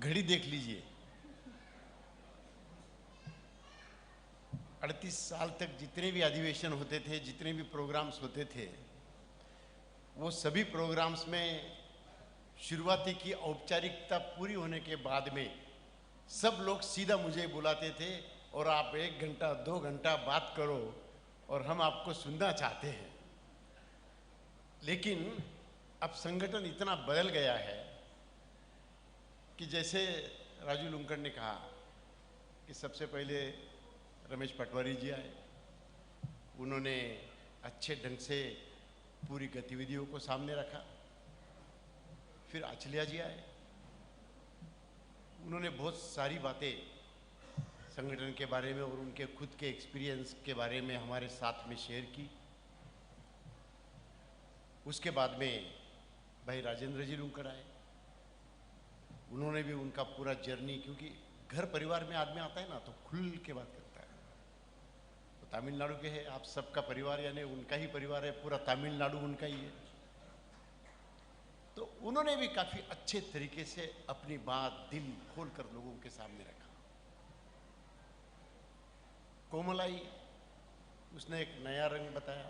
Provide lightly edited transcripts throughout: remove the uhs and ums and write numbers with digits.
घड़ी देख लीजिए, 38 साल तक जितने भी अधिवेशन होते थे, जितने भी प्रोग्राम्स होते थे, वो सभी प्रोग्राम्स में शुरुआती की औपचारिकता पूरी होने के बाद में सब लोग सीधा मुझे बुलाते थे और आप 1 घंटा 2 घंटा बात करो और हम आपको सुनना चाहते हैं। लेकिन अब संगठन इतना बदल गया है कि जैसे राजू लुंकड़ ने कहा कि सबसे पहले रमेश पटवारी जी आए, उन्होंने अच्छे ढंग से पूरी गतिविधियों को सामने रखा। फिर आचलिया जी आए, उन्होंने बहुत सारी बातें संगठन के बारे में और उनके खुद के एक्सपीरियंस के बारे में हमारे साथ में शेयर की। उसके बाद में भाई राजेंद्र जी लुंकड़ आए, उन्होंने भी उनका पूरा जर्नी, क्योंकि घर परिवार में आदमी आता है ना तो खुल के बात करता है। तो तमिलनाडु के है, आप सबका परिवार यानी उनका ही परिवार है, पूरा तमिलनाडु उनका ही है। तो उन्होंने भी काफी अच्छे तरीके से अपनी बात दिल खोलकर लोगों के सामने रखा। कोमलाई, उसने एक नया रंग बताया,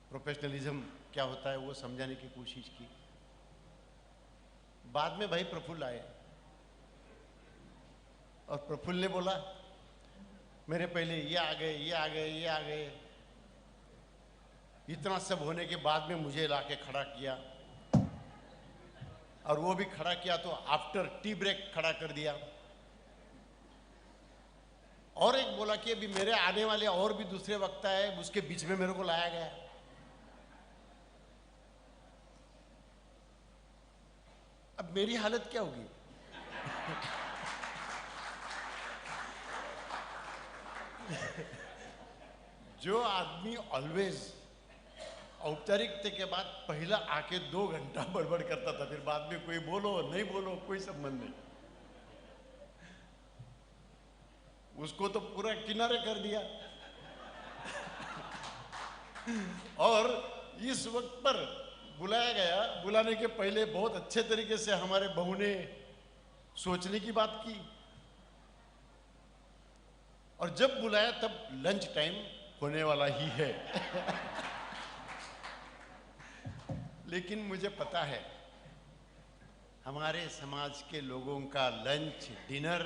प्रोफेशनलिज्म क्या होता है वो समझाने की कोशिश की। बाद में भाई प्रफुल्ल आए और प्रफुल्ल ने बोला मेरे पहले ये आ गए, ये आ गए, ये आ गए। इतना सब होने के बाद में मुझे लाके खड़ा किया, और वो भी खड़ा किया तो आफ्टर टी ब्रेक खड़ा कर दिया। और एक बोला कि अभी मेरे आने वाले और भी दूसरे वक्ता है, उसके बीच में मेरे को लाया गया। अब मेरी हालत क्या होगी? जो आदमी ऑलवेज औपचारिकता के बाद पहला आके 2 घंटा बड़बड़ करता था, फिर बाद में कोई बोलो नहीं बोलो कोई संबंध नहीं, उसको तो पूरा किनारे कर दिया। और इस वक्त पर बुलाया गया, बुलाने के पहले बहुत अच्छे तरीके से हमारे बहू ने सोचने की बात की, और जब बुलाया तब लंच टाइम होने वाला ही है। लेकिन मुझे पता है हमारे समाज के लोगों का लंच डिनर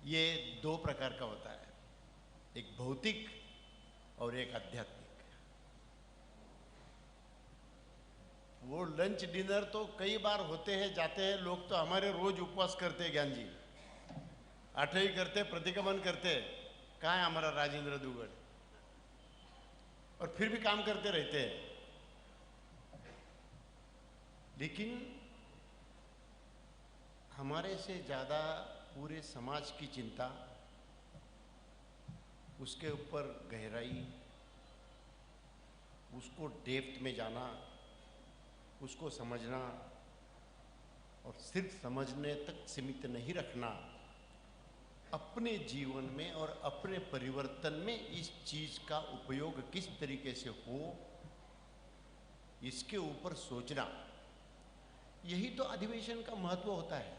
ये 2 प्रकार का होता है, एक भौतिक और एक आध्यात्मिक। वो लंच डिनर तो कई बार होते हैं, जाते हैं लोग, तो हमारे रोज उपवास करते हैं, ज्ञान जी आठवी करते, प्रतिक्रमण करते, कहाँ है हमारा राजेंद्र दुगड़, और फिर भी काम करते रहते हैं। लेकिन हमारे से ज्यादा पूरे समाज की चिंता, उसके ऊपर गहराई, उसको डेप्थ में जाना, उसको समझना, और सिर्फ समझने तक सीमित नहीं रखना, अपने जीवन में और अपने परिवर्तन में इस चीज का उपयोग किस तरीके से हो, इसके ऊपर सोचना, यही तो अधिवेशन का महत्व होता है।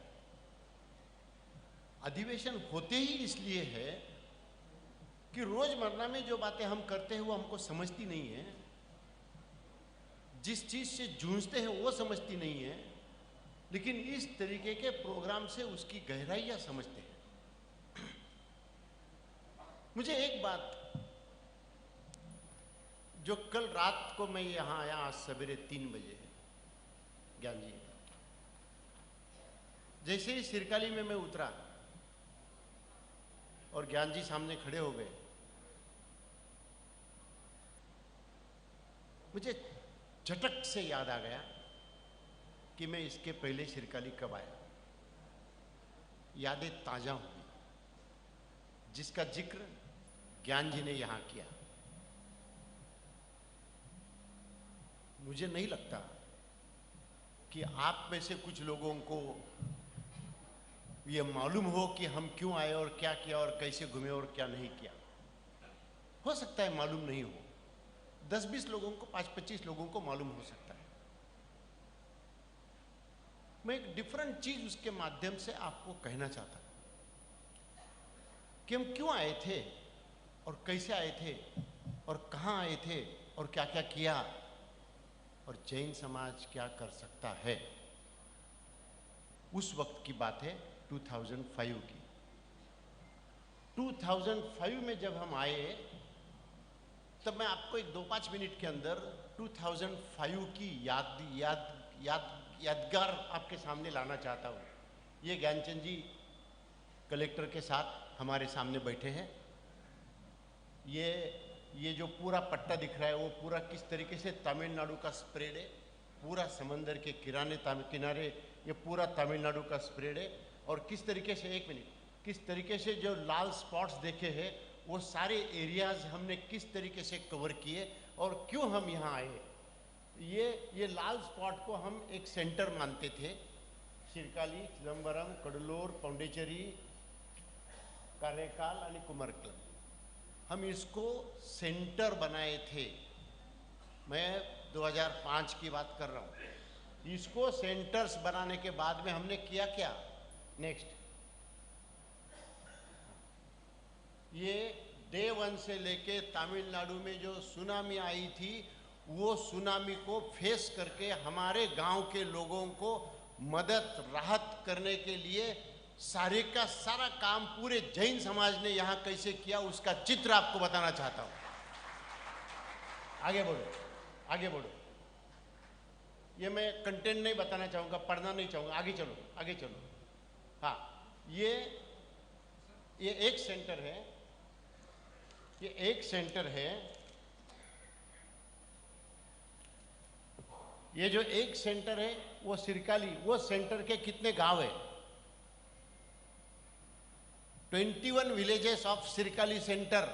अधिवेशन होते ही इसलिए है कि रोजमर्रा में जो बातें हम करते हैं वो हमको समझती नहीं है, जिस चीज से जूझते हैं वो समझती नहीं है, लेकिन इस तरीके के प्रोग्राम से उसकी गहराइयां समझते हैं। मुझे एक बात, जो कल रात को मैं यहां आया, आज सवेरे 3 बजे, ज्ञान जी, जैसे ही सिरकाली में मैं उतरा और ज्ञान जी सामने खड़े हो गए, मुझे झटक से याद आ गया कि मैं इसके पहले सिरकाली कब आया। यादें ताजा हुई, जिसका जिक्र ज्ञान जी ने यहां किया। मुझे नहीं लगता कि आप में से कुछ लोगों को यह मालूम हो कि हम क्यों आए और क्या किया और कैसे घूमे और क्या नहीं किया। हो सकता है मालूम नहीं हो, 10-20 लोगों को, 5-25 लोगों को मालूम हो सकता है, मैं एक डिफरेंट चीज उसके माध्यम से आपको कहना चाहता हूं कि हम क्यों आए थे और कैसे आए थे और कहां आए थे और क्या क्या किया और जैन समाज क्या कर सकता है। उस वक्त की बात है 2005 की। 2005 में जब हम आए तब मैं आपको एक 2-5 मिनट के अंदर 2005 की यादगार आपके सामने लाना चाहता हूँ। ये ज्ञानचंद जी कलेक्टर के साथ हमारे सामने बैठे हैं। ये जो पूरा पट्टा दिख रहा है वो पूरा किस तरीके से तमिलनाडु का स्प्रेड है। पूरा समंदर के किनारे ये पूरा तमिलनाडु का स्प्रेड है। और किस तरीके से, एक मिनट, किस तरीके से जो लाल स्पॉट्स देखे हैं वो सारे एरियाज हमने किस तरीके से कवर किए और क्यों हम यहाँ आए। ये लाल स्पॉट को हम एक सेंटर मानते थे। शिरकाली, चिदम्बरम, कडलोर, पौंडीचेरी, कारेकाल और कुमरकलम, हम इसको सेंटर बनाए थे। मैं 2005 की बात कर रहा हूँ। इसको सेंटर्स बनाने के बाद में हमने किया क्या, नेक्स्ट, ये डे 1 से लेके तमिलनाडु में जो सुनामी आई थी वो सुनामी को फेस करके हमारे गांव के लोगों को मदद राहत करने के लिए सारे का सारा काम पूरे जैन समाज ने यहाँ कैसे किया उसका चित्र आपको बताना चाहता हूँ। आगे बढ़ो, आगे बढ़ो। ये मैं कंटेंट नहीं बताना चाहूँगा, पढ़ना नहीं चाहूँगा, आगे चलो, आगे चलो। हाँ, ये एक सेंटर है, ये एक सेंटर है। ये जो एक सेंटर है वो सिरकाली, वो सेंटर के कितने गांव है? 21 विलेजेस ऑफ सिरकाली सेंटर,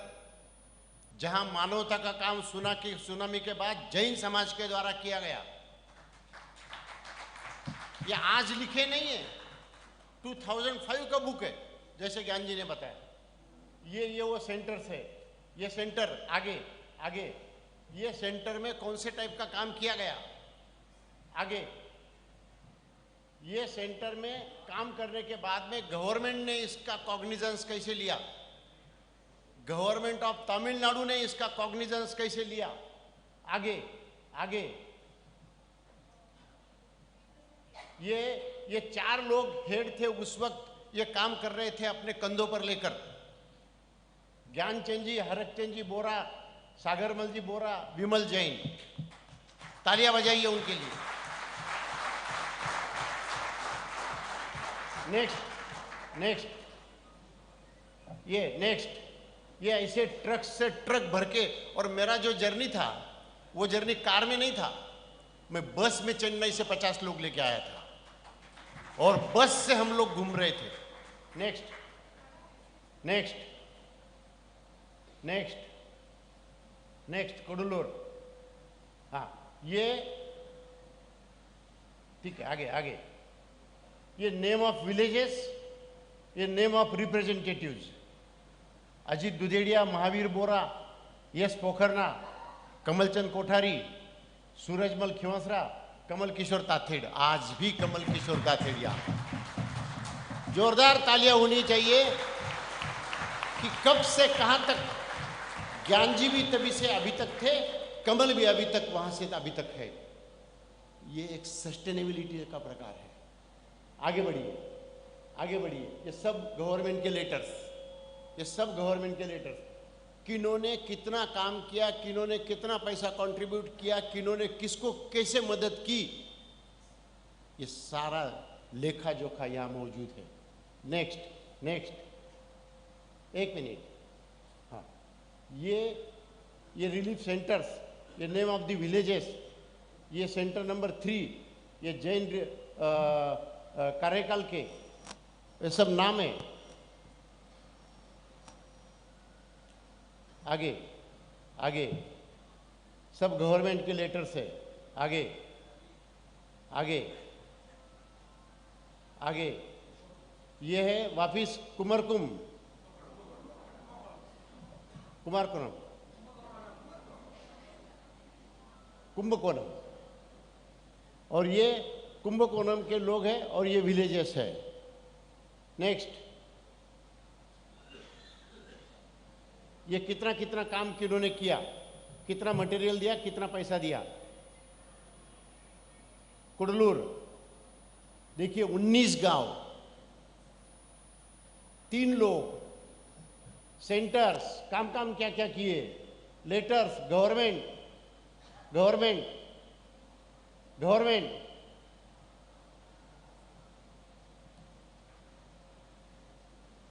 जहां मानवता का काम सुनामी के बाद जैन समाज के द्वारा किया गया। ये आज लिखे नहीं है, 2005 का बुक है, जैसे ज्ञान जी ने बताया। ये वो सेंटर्स है। ये सेंटर आगे आगे, ये सेंटर में कौन से टाइप का काम किया गया, आगे। ये सेंटर में काम करने के बाद में गवर्नमेंट ने इसका कॉग्निजेंस कैसे लिया, गवर्नमेंट ऑफ तमिलनाडु ने इसका कॉग्निजेंस कैसे लिया, आगे आगे। ये 4 लोग हेड थे उस वक्त, ये काम कर रहे थे अपने कंधों पर लेकर। ज्ञानचंद जी, हरकचंद जी बोरा, सागरमल जी बोरा, विमल जैन। तालियां बजाइए उनके लिए। नेक्स्ट, ये ऐसे ट्रक से ट्रक भर के, और मेरा जो जर्नी था वो जर्नी कार में नहीं था, मैं बस में चेन्नई से 50 लोग लेके आया था और बस से हम लोग घूम रहे थे। नेक्स्ट कोडुलूर। हाँ, ये ठीक है, आगे आगे। ये नेम ऑफ विलेजेस, ये name of representatives: Ajit Dudheria, Mahavir Bora, Yash Pokharna, Kamalchand Kothari, Surajmal Khivasara, Kamal Kishore Tathed. आज भी कमल किशोर ताथेड़िया। जोरदार तालियां होनी चाहिए कि कब से कहां तक ज्ञान जी भी तभी से अभी तक थे, कमल भी अभी तक वहां से अभी तक है। ये एक सस्टेनेबिलिटी का प्रकार है। आगे बढ़िए, आगे बढ़िए। ये सब गवर्नमेंट के लेटर्स, ये सब गवर्नमेंट के लेटर्स, किन्होंने कितना काम किया, किन्होंने कितना पैसा कंट्रीब्यूट किया, किन्होंने किसको कैसे मदद की, ये सारा लेखा जोखा यहां मौजूद है। नेक्स्ट, एक मिनट। हाँ, ये रिलीफ सेंटर्स, ये नेम ऑफ द विलेजेस, ये सेंटर नंबर 3, ये जैन कारेकाल के, ये सब नाम है। आगे आगे, सब गवर्नमेंट के लेटर्स है। आगे आगे आगे, ये है वापिस कुमारकोणम, कुंभकोणम। और ये कुंभकोणम के लोग हैं और ये विलेजेस है। नेक्स्ट, ये कितना कितना काम किन्होंने किया, कितना मटेरियल दिया, कितना पैसा दिया। कुडलूर देखिए 19 गांव, 3 लोग, सेंटर्स, काम काम क्या क्या किए, लेटर्स, गवर्नमेंट गवर्नमेंट गवर्नमेंट।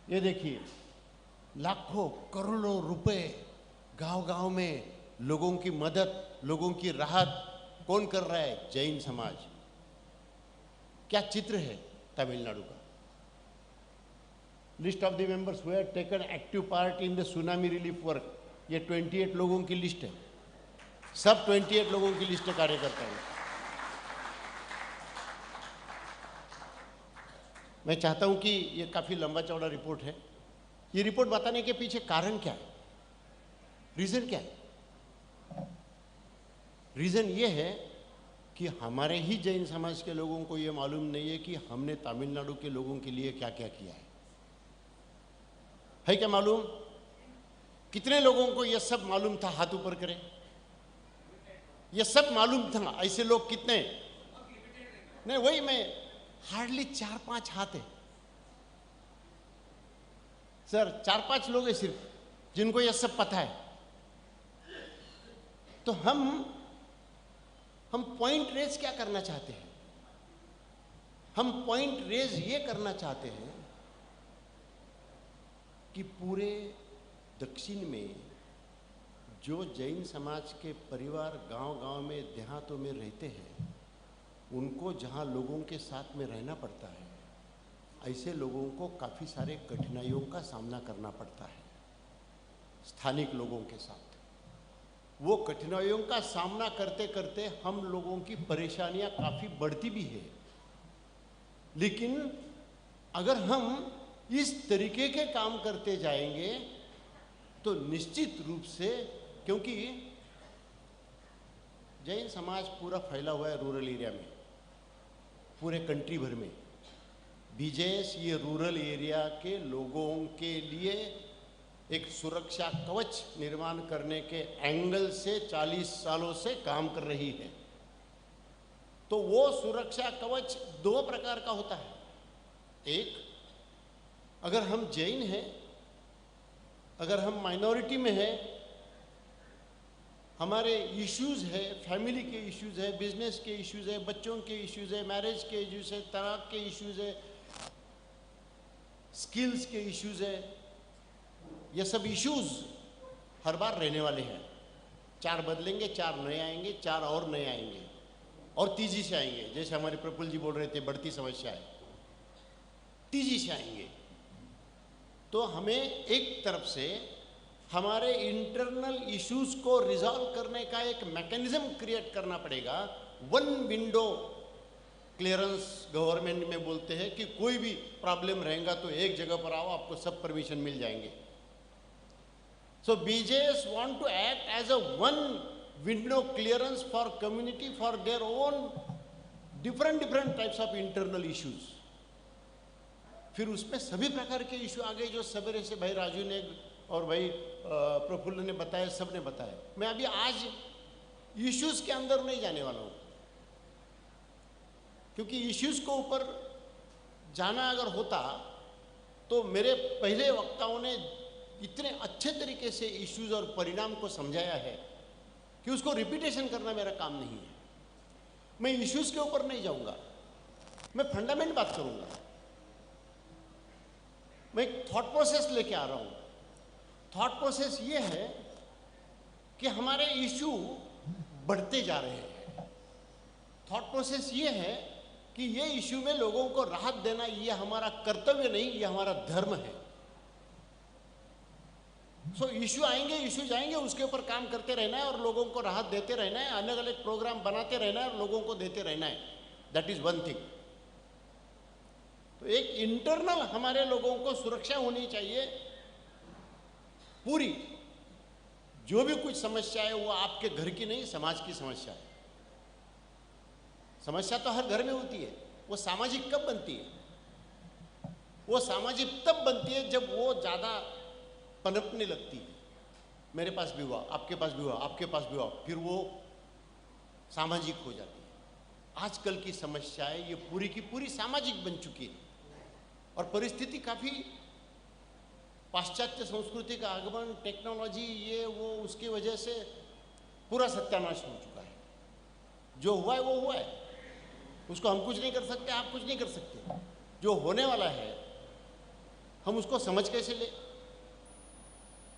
ये देखिए लाखों करोड़ों रुपए गांव-गांव में लोगों की मदद, लोगों की राहत कौन कर रहा है? जैन समाज। क्या चित्र है तमिलनाडु का। List of the members who have taken active part in the tsunami relief work, ये 28 लोगों की लिस्ट है। सब 28 लोगों की लिस्ट है कार्यकर्ता है। मैं चाहता हूं कि ये काफी लंबा चौड़ा रिपोर्ट है। ये रिपोर्ट बताने के पीछे कारण क्या है, रीजन क्या है? रीजन ये है कि हमारे ही जैन समाज के लोगों को ये मालूम नहीं है कि हमने तमिलनाडु के लोगों के लिए क्या क्या किया है क्या मालूम? कितने लोगों को ये सब मालूम था? हाथ ऊपर करें। ये सब मालूम था? ऐसे लोग कितने? नहीं, वही मैं, हार्डली 4-5 हाथ है सर, 4-5 लोग हैं सिर्फ जिनको ये सब पता है। तो हम पॉइंट रेज क्या करना चाहते हैं? हम पॉइंट रेज ये करना चाहते हैं कि पूरे दक्षिण में जो जैन समाज के परिवार गांव-गांव में, देहातों में रहते हैं, उनको जहां लोगों के साथ में रहना पड़ता है, ऐसे लोगों को काफ़ी सारे कठिनाइयों का सामना करना पड़ता है स्थानिक लोगों के साथ। वो कठिनाइयों का सामना करते करते हम लोगों की परेशानियां काफ़ी बढ़ती भी है। लेकिन अगर हम इस तरीके के काम करते जाएंगे तो निश्चित रूप से, क्योंकि जैन समाज पूरा फैला हुआ है रूरल एरिया में, पूरे कंट्री भर में। बीजेएस ये रूरल एरिया के लोगों के लिए एक सुरक्षा कवच निर्माण करने के एंगल से 40 सालों से काम कर रही है। तो वो सुरक्षा कवच 2 प्रकार का होता है। एक, अगर हम जैन हैं, अगर हम माइनॉरिटी में हैं, हमारे इश्यूज है, फैमिली के इश्यूज है, बिजनेस के इश्यूज है, बच्चों के इश्यूज है, मैरिज के इश्यूज है, तलाक के इश्यूज है, स्किल्स के इश्यूज है, ये सब इश्यूज हर बार रहने वाले हैं। 4 बदलेंगे, 4 नए आएंगे, 4 और नए आएंगे और तेजी से आएंगे। जैसे हमारे प्रफुल्ल जी बोल रहे थे, बढ़ती समस्या है, तेजी से आएंगे। तो हमें एक तरफ से हमारे इंटरनल इश्यूज को रिजॉल्व करने का एक मैकेनिज्म क्रिएट करना पड़ेगा। 1 विंडो क्लियरेंस गवर्नमेंट में बोलते हैं कि कोई भी प्रॉब्लम रहेगा तो एक जगह पर आओ, आपको सब परमिशन मिल जाएंगे। So BJS want to act as a 1 window clearance for community for their own different types of internal issues. फिर उसमें सभी प्रकार के इश्यू आ गए जो सवेरे से भाई राजू ने और भाई प्रफुल्ल ने बताया, सब ने बताया। मैं अभी आज इश्यूज के अंदर नहीं जाने वाला हूं, क्योंकि इश्यूज को ऊपर जाना अगर होता तो मेरे पहले वक्ताओं ने इतने अच्छे तरीके से इश्यूज और परिणाम को समझाया है कि उसको रिपीटेशन करना मेरा काम नहीं है। मैं इश्यूज के ऊपर नहीं जाऊंगा, मैं फंडामेंट बात करूंगा। मैं एक थॉट प्रोसेस लेके आ रहा हूं। थॉट प्रोसेस ये है कि हमारे इश्यू बढ़ते जा रहे हैं। थॉट प्रोसेस ये है कि ये इश्यू में लोगों को राहत देना ये हमारा कर्तव्य नहीं, ये हमारा धर्म है। सो इश्यू आएंगे, इश्यू जाएंगे, उसके ऊपर काम करते रहना है और लोगों को राहत देते रहना है, अलग अलग प्रोग्राम बनाते रहना है और लोगों को देते रहना है। That is 1 thing. तो एक इंटरनल हमारे लोगों को सुरक्षा होनी चाहिए पूरी। जो भी कुछ समस्या है वो आपके घर की नहीं, समाज की समस्या है। समस्या तो हर घर में होती है। वो सामाजिक कब बनती है? वो सामाजिक तब बनती है जब वो ज़्यादा पनपने लगती है। मेरे पास भी हुआ, आपके पास भी हुआ, आपके पास भी हुआ, फिर वो सामाजिक हो जाती है। आजकल की समस्याएं ये पूरी की पूरी सामाजिक बन चुकी है और परिस्थिति काफ़ी पाश्चात्य संस्कृति का आगमन, टेक्नोलॉजी, ये वो उसकी वजह से पूरा सत्यानाश हो चुका है। जो हुआ है वो हुआ है, उसको हम कुछ नहीं कर सकते, आप कुछ नहीं कर सकते। जो होने वाला है हम उसको समझ कैसे ले,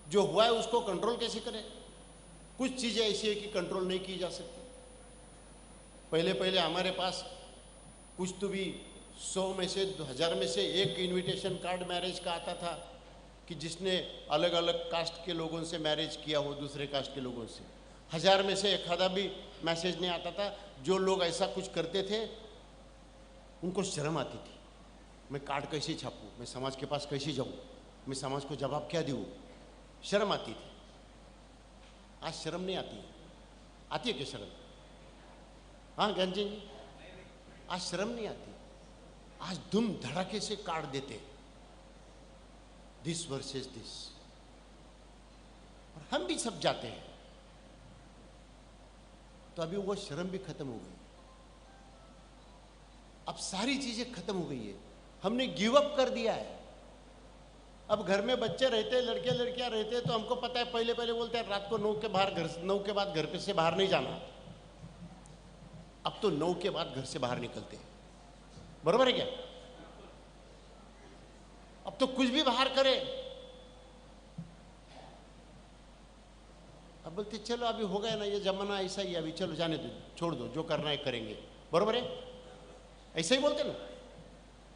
जो हुआ है उसको कंट्रोल कैसे करें। कुछ चीज़ें ऐसी है कि कंट्रोल नहीं की जा सकती। पहले पहले हमारे पास कुछ तो भी 100 में से 1000 में से एक इनविटेशन कार्ड मैरिज का आता था कि जिसने अलग अलग कास्ट के लोगों से मैरिज किया हो, दूसरे कास्ट के लोगों से। 1000 में से एक आधा भी मैसेज नहीं आता था। जो लोग ऐसा कुछ करते थे उनको शर्म आती थी, मैं कार्ड कैसे छापूं, मैं समाज के पास कैसे जाऊं, मैं समाज को जवाब क्या दूं, शर्म आती थी। आज शर्म नहीं आती है। आती है क्या शर्म? हाँ ज्ञान जी, आज शर्म नहीं आती। आज धूम धड़ाके से कार्ड देते, दिस वर्सेस दिस, और हम भी सब जाते हैं। तो अभी वो शर्म भी खत्म हो गई। अब सारी चीजें खत्म हो गई है, हमने गिव अप कर दिया है। अब घर में बच्चे रहते, लड़के लड़कियां रहते, तो हमको पता है, पहले पहले बोलते हैं रात को 9 के बाद घर पे से बाहर नहीं जाना। अब तो 9 के बाद घर से बाहर निकलते हैं, बरोबर है क्या? अब तो कुछ भी बाहर करे, अब बोलते चलो अभी हो गया ना, ये जमाना ऐसा ही है, अभी चलो जाने दो, छोड़ दो, जो करना है करेंगे, बरोबर है? ऐसा ही बोलते ना।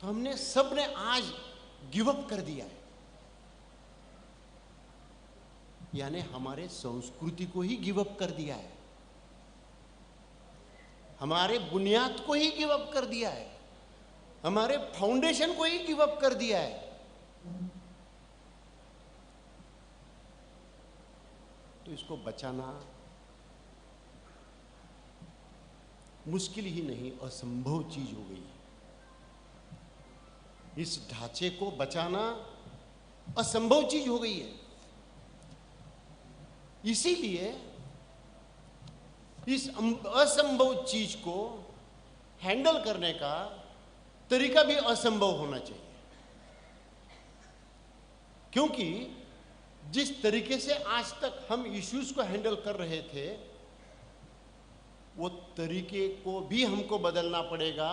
तो हमने सब ने आज गिव अप कर दिया है, यानी हमारे संस्कृति को ही गिव अप कर दिया है, हमारे बुनियाद को ही गिव अप कर दिया है, हमारे फाउंडेशन को ही गिव अप कर दिया है। तो इसको बचाना मुश्किल ही नहीं, असंभव चीज हो गई। इस ढांचे को बचाना असंभव चीज हो गई है। इसीलिए इस असंभव चीज को हैंडल करने का तरीका भी असंभव होना चाहिए, क्योंकि जिस तरीके से आज तक हम इश्यूज को हैंडल कर रहे थे, वो तरीके को भी हमको बदलना पड़ेगा,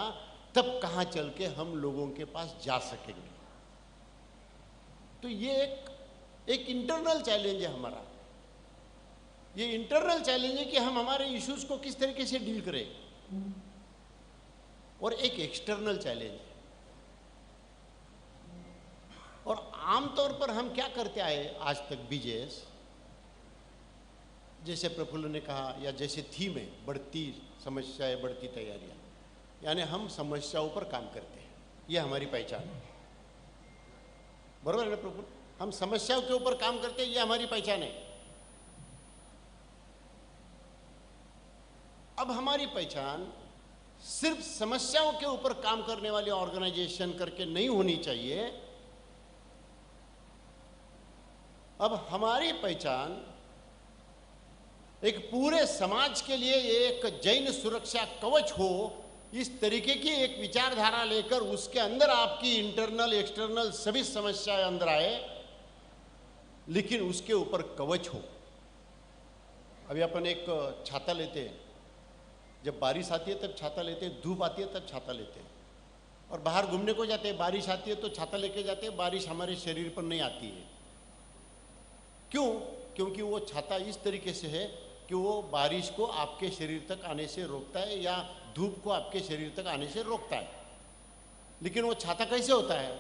तब कहां चल के हम लोगों के पास जा सकेंगे। तो ये एक इंटरनल चैलेंज है हमारा। ये इंटरनल चैलेंज है कि हम हमारे इश्यूज को किस तरीके से डील करें, और एक एक्सटर्नल चैलेंज है। और आमतौर पर हम क्या करते आए आज तक बीजेएस, जैसे प्रफुल्ल ने कहा, या जैसे थीम है, बढ़ती समस्याएं बढ़ती तैयारियां, यानी हम समस्याओं पर काम करते हैं, ये हमारी पहचान है, बराबर है ना प्रफुल्ल? हम समस्याओं के ऊपर काम करते हैं, ये हमारी पहचान है। अब हमारी पहचान सिर्फ समस्याओं के ऊपर काम करने वाली ऑर्गेनाइजेशन करके नहीं होनी चाहिए। अब हमारी पहचान एक पूरे समाज के लिए एक जैन सुरक्षा कवच हो, इस तरीके की एक विचारधारा लेकर उसके अंदर आपकी इंटरनल एक्सटर्नल सभी समस्याएं अंदर आए, लेकिन उसके ऊपर कवच हो। अभी अपन एक छाता लेते हैं, जब बारिश आती है तब छाता लेते हैं, धूप आती है तब छाता लेते हैं, और बाहर घूमने को जाते हैं, बारिश आती है तो छाता लेके जाते हैं, बारिश हमारे शरीर पर नहीं आती है। क्यों? क्योंकि वो छाता इस तरीके से है कि वो बारिश को आपके शरीर तक आने से रोकता है, या धूप को आपके शरीर तक आने से रोकता है। लेकिन वो छाता कैसे होता है?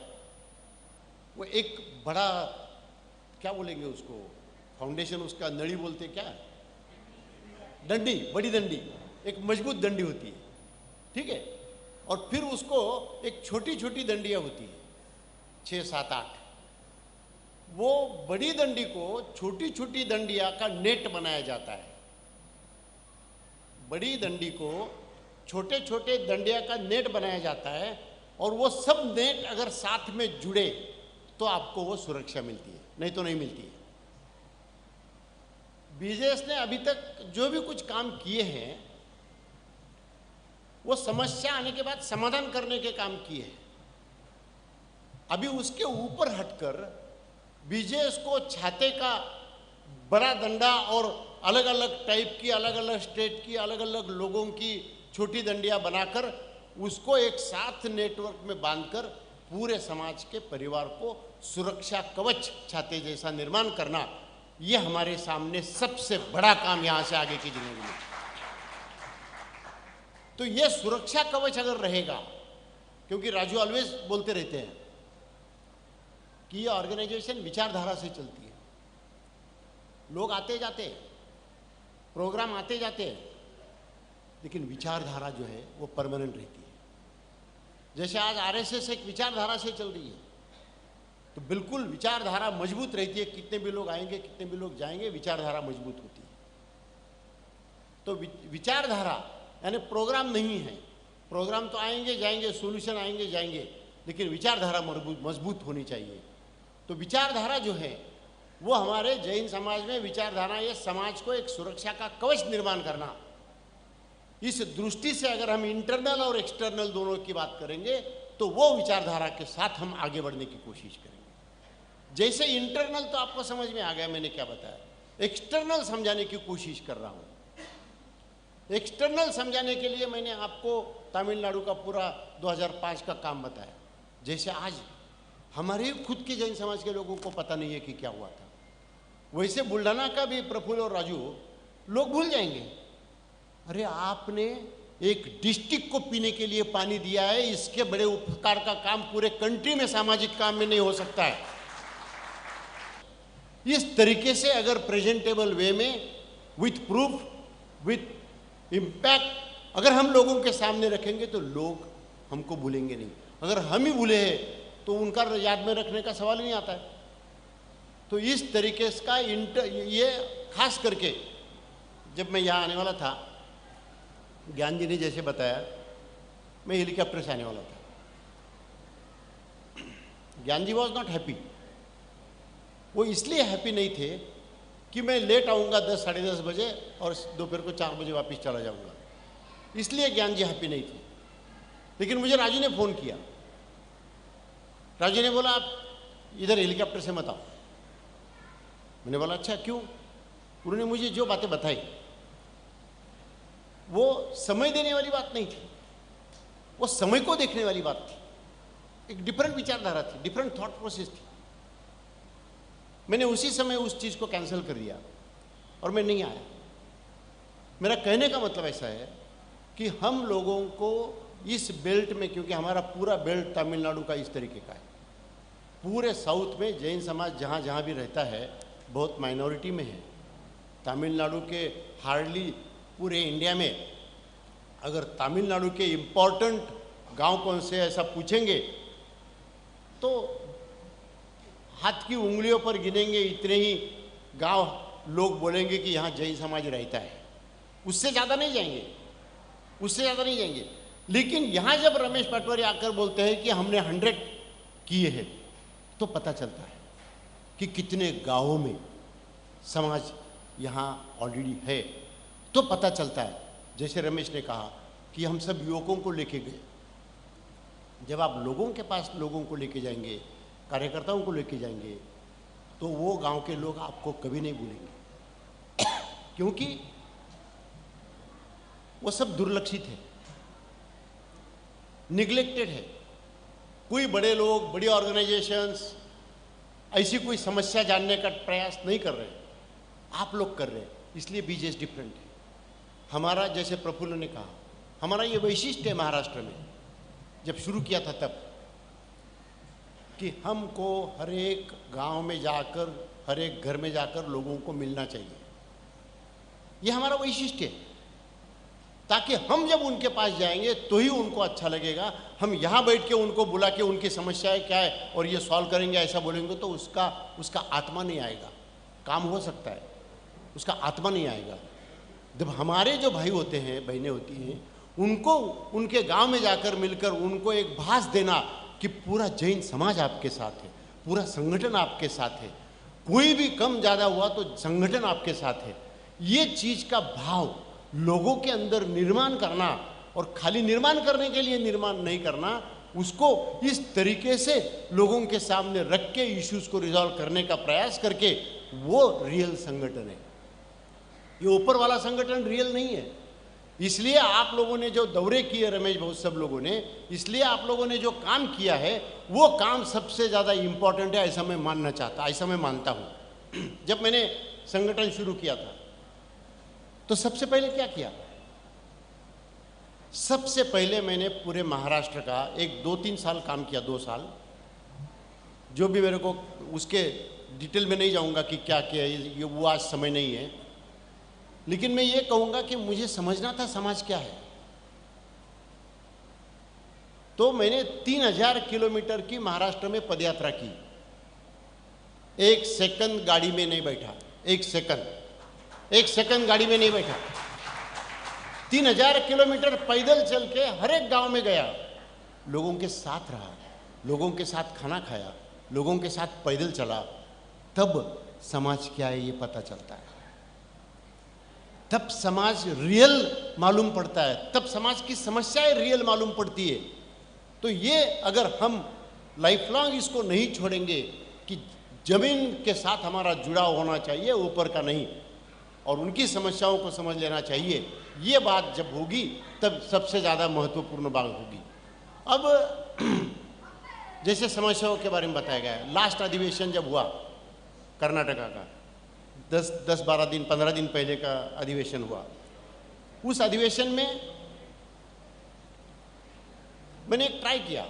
वो एक बड़ा, क्या बोलेंगे उसको, फाउंडेशन, उसका नड़ी बोलते क्या, डंडी, बड़ी डंडी, एक मजबूत डंडी होती है, ठीक है, और फिर उसको एक छोटी छोटी डंडियां होती है, 6, 7, 8। वो बड़ी डंडी को छोटी छोटी डंडियां का नेट बनाया जाता है। बड़ी डंडी को छोटे छोटे डंडिया का नेट बनाया जाता है और वो सब नेट अगर साथ में जुड़े तो आपको वो सुरक्षा मिलती है, नहीं तो नहीं मिलती है। बीजेएस ने अभी तक जो भी कुछ काम किए हैं वो समस्या आने के बाद समाधान करने के काम किए हैं। अभी उसके ऊपर हटकर बीजेएस को छाते का बड़ा डंडा और अलग अलग टाइप की, अलग अलग स्टेट की, अलग अलग लोगों की छोटी डंडियां बनाकर उसको एक साथ नेटवर्क में बांधकर पूरे समाज के परिवार को सुरक्षा कवच छाते जैसा निर्माण करना, ये हमारे सामने सबसे बड़ा काम यहां से आगे की जिंदगी में। तो ये सुरक्षा कवच अगर रहेगा, क्योंकि राजू ऑलवेज बोलते रहते हैं कि ये ऑर्गेनाइजेशन विचारधारा से चलती है। लोग आते जाते हैं, प्रोग्राम आते जाते हैं, लेकिन विचारधारा जो है वो परमानेंट रहती है। जैसे आज आरएसएस एक विचारधारा से चल रही है, तो बिल्कुल विचारधारा मजबूत रहती है। कितने भी लोग आएंगे, कितने भी लोग जाएंगे, विचारधारा मजबूत होती है। तो विचारधारा यानी प्रोग्राम नहीं है। प्रोग्राम तो आएंगे जाएंगे, सॉल्यूशन आएंगे जाएंगे, लेकिन विचारधारा मजबूत होनी चाहिए। तो विचारधारा जो है वो हमारे जैन समाज में विचारधारा, ये समाज को एक सुरक्षा का कवच निर्माण करना, इस दृष्टि से अगर हम इंटरनल और एक्सटर्नल दोनों की बात करेंगे तो वो विचारधारा के साथ हम आगे बढ़ने की कोशिश करेंगे। जैसे इंटरनल तो आपको समझ में आ गया मैंने क्या बताया, एक्सटर्नल समझाने की कोशिश कर रहा हूं। एक्सटर्नल समझाने के लिए मैंने आपको तमिलनाडु का पूरा 2005 का काम बताया। जैसे आज हमारे खुद के जैन समाज के लोगों को पता नहीं है कि क्या हुआ था, वैसे बुल्ढाना का भी प्रफुल्ल और राजू लोग भूल जाएंगे। अरे आपने एक डिस्ट्रिक्ट को पीने के लिए पानी दिया है, इसके बड़े उपकार का काम पूरे कंट्री में सामाजिक काम में नहीं हो सकता है। इस तरीके से अगर प्रेजेंटेबल वे में विथ प्रूफ, विथ इम्पैक्ट अगर हम लोगों के सामने रखेंगे तो लोग हमको भूलेंगे नहीं। अगर हम ही भूले हैं तो उनका याद में रखने का सवाल ही नहीं आता है। तो इस तरीके का ये खास करके जब मैं यहाँ आने वाला था, ज्ञान जी ने जैसे बताया, मैं हेलीकॉप्टर से आने वाला था। ज्ञान जी वॉज नॉट हैप्पी। वो इसलिए हैप्पी नहीं थे कि मैं लेट आऊँगा 10 साढ़े 10 बजे और दोपहर को 4 बजे वापस चला जाऊँगा, इसलिए ज्ञान जी हैप्पी नहीं थे। लेकिन मुझे राजू ने फ़ोन किया। राजू ने बोला आप इधर हेलीकॉप्टर से मत आओ। मैंने बोला अच्छा क्यों? उन्होंने मुझे जो बातें बताई वो समय देने वाली बात नहीं थी, वो समय को देखने वाली बात थी। एक डिफरेंट विचारधारा थी, डिफरेंट थॉट प्रोसेस थी। मैंने उसी समय उस चीज़ को कैंसिल कर दिया और मैं नहीं आया। मेरा कहने का मतलब ऐसा है कि हम लोगों को इस बेल्ट में, क्योंकि हमारा पूरा बेल्ट तमिलनाडु का इस तरीके का है, पूरे साउथ में जैन समाज जहाँ जहाँ भी रहता है बहुत माइनॉरिटी में है। तमिलनाडु के हार्डली पूरे इंडिया में अगर तमिलनाडु के इम्पोर्टेंट गांव कौन से ऐसा पूछेंगे तो हाथ की उंगलियों पर गिनेंगे इतने ही गांव लोग बोलेंगे कि यहाँ जैन समाज रहता है। उससे ज़्यादा नहीं जाएंगे, उससे ज़्यादा नहीं जाएंगे। लेकिन यहाँ जब रमेश पटवारी आकर बोलते हैं कि हमने 100 किए हैं तो पता चलता है कि कितने गांवों में समाज यहाँ ऑलरेडी है। तो पता चलता है, जैसे रमेश ने कहा कि हम सब युवकों को लेके गए। जब आप लोगों के पास लोगों को लेके जाएंगे, कार्यकर्ताओं को लेके जाएंगे, तो वो गांव के लोग आपको कभी नहीं भूलेंगे क्योंकि वो सब दुर्लक्षित है, निग्लेक्टेड है। कोई बड़े लोग, बड़ी ऑर्गेनाइजेशंस ऐसी कोई समस्या जानने का प्रयास नहीं कर रहे, आप लोग कर रहे हैं। इसलिए बीजेएस डिफरेंट है। हमारा, जैसे प्रफुल्ल ने कहा, हमारा ये वैशिष्ट्य है महाराष्ट्र में जब शुरू किया था तब, कि हमको हर एक गांव में जाकर, हर एक घर में जाकर लोगों को मिलना चाहिए। ये हमारा वैशिष्ट्य है, ताकि हम जब उनके पास जाएंगे तो ही उनको अच्छा लगेगा। हम यहाँ बैठ के उनको बुला के उनकी समस्याएं क्या है और ये सॉल्व करेंगे ऐसा बोलेंगे तो उसका आत्मा नहीं आएगा। काम हो सकता है, उसका आत्मा नहीं आएगा। जब हमारे जो भाई होते हैं, बहनें होती हैं, उनको उनके गांव में जाकर मिलकर उनको एक भास देना कि पूरा जैन समाज आपके साथ है, पूरा संगठन आपके साथ है, कोई भी कम ज़्यादा हुआ तो संगठन आपके साथ है। ये चीज़ का भाव लोगों के अंदर निर्माण करना, और खाली निर्माण करने के लिए निर्माण नहीं करना, उसको इस तरीके से लोगों के सामने रख के इश्यूज को रिजॉल्व करने का प्रयास करके, वो रियल संगठन है। ये ऊपर वाला संगठन रियल नहीं है। इसलिए आप लोगों ने जो दौरे किए, रमेश भाऊ सब लोगों ने, इसलिए आप लोगों ने जो काम किया है वो काम सबसे ज़्यादा इम्पोर्टेंट है, ऐसा मैं मानना चाहता, ऐसा मैं मानता हूँ। जब मैंने संगठन शुरू किया था तो सबसे पहले क्या किया? सबसे पहले मैंने पूरे महाराष्ट्र का एक 2-3 साल काम किया, 2 साल, जो भी मेरे को उसके डिटेल में नहीं जाऊंगा कि क्या किया, ये वो आज समय नहीं है, लेकिन मैं ये कहूंगा कि मुझे समझना था समाज क्या है। तो मैंने 3000 किलोमीटर की महाराष्ट्र में पदयात्रा की। एक सेकंड गाड़ी में नहीं बैठा, एक सेकंड गाड़ी में नहीं बैठा। 3000 किलोमीटर पैदल चल के हर एक गांव में गया, लोगों के साथ रहा, लोगों के साथ खाना खाया, लोगों के साथ पैदल चला। तब समाज क्या है ये पता चलता है, तब समाज रियल मालूम पड़ता है, तब समाज की समस्याएं रियल मालूम पड़ती है। तो ये अगर हम लाइफ लॉन्ग इसको नहीं छोड़ेंगे कि जमीन के साथ हमारा जुड़ाव होना चाहिए, ऊपर का नहीं, और उनकी समस्याओं को समझ लेना चाहिए, ये बात जब होगी तब सबसे ज़्यादा महत्वपूर्ण बात होगी। अब जैसे समस्याओं के बारे में बताया गया है, लास्ट अधिवेशन जब हुआ कर्नाटका का, 10-12 दिन 15 दिन पहले का अधिवेशन हुआ, उस अधिवेशन में मैंने एक ट्राई किया।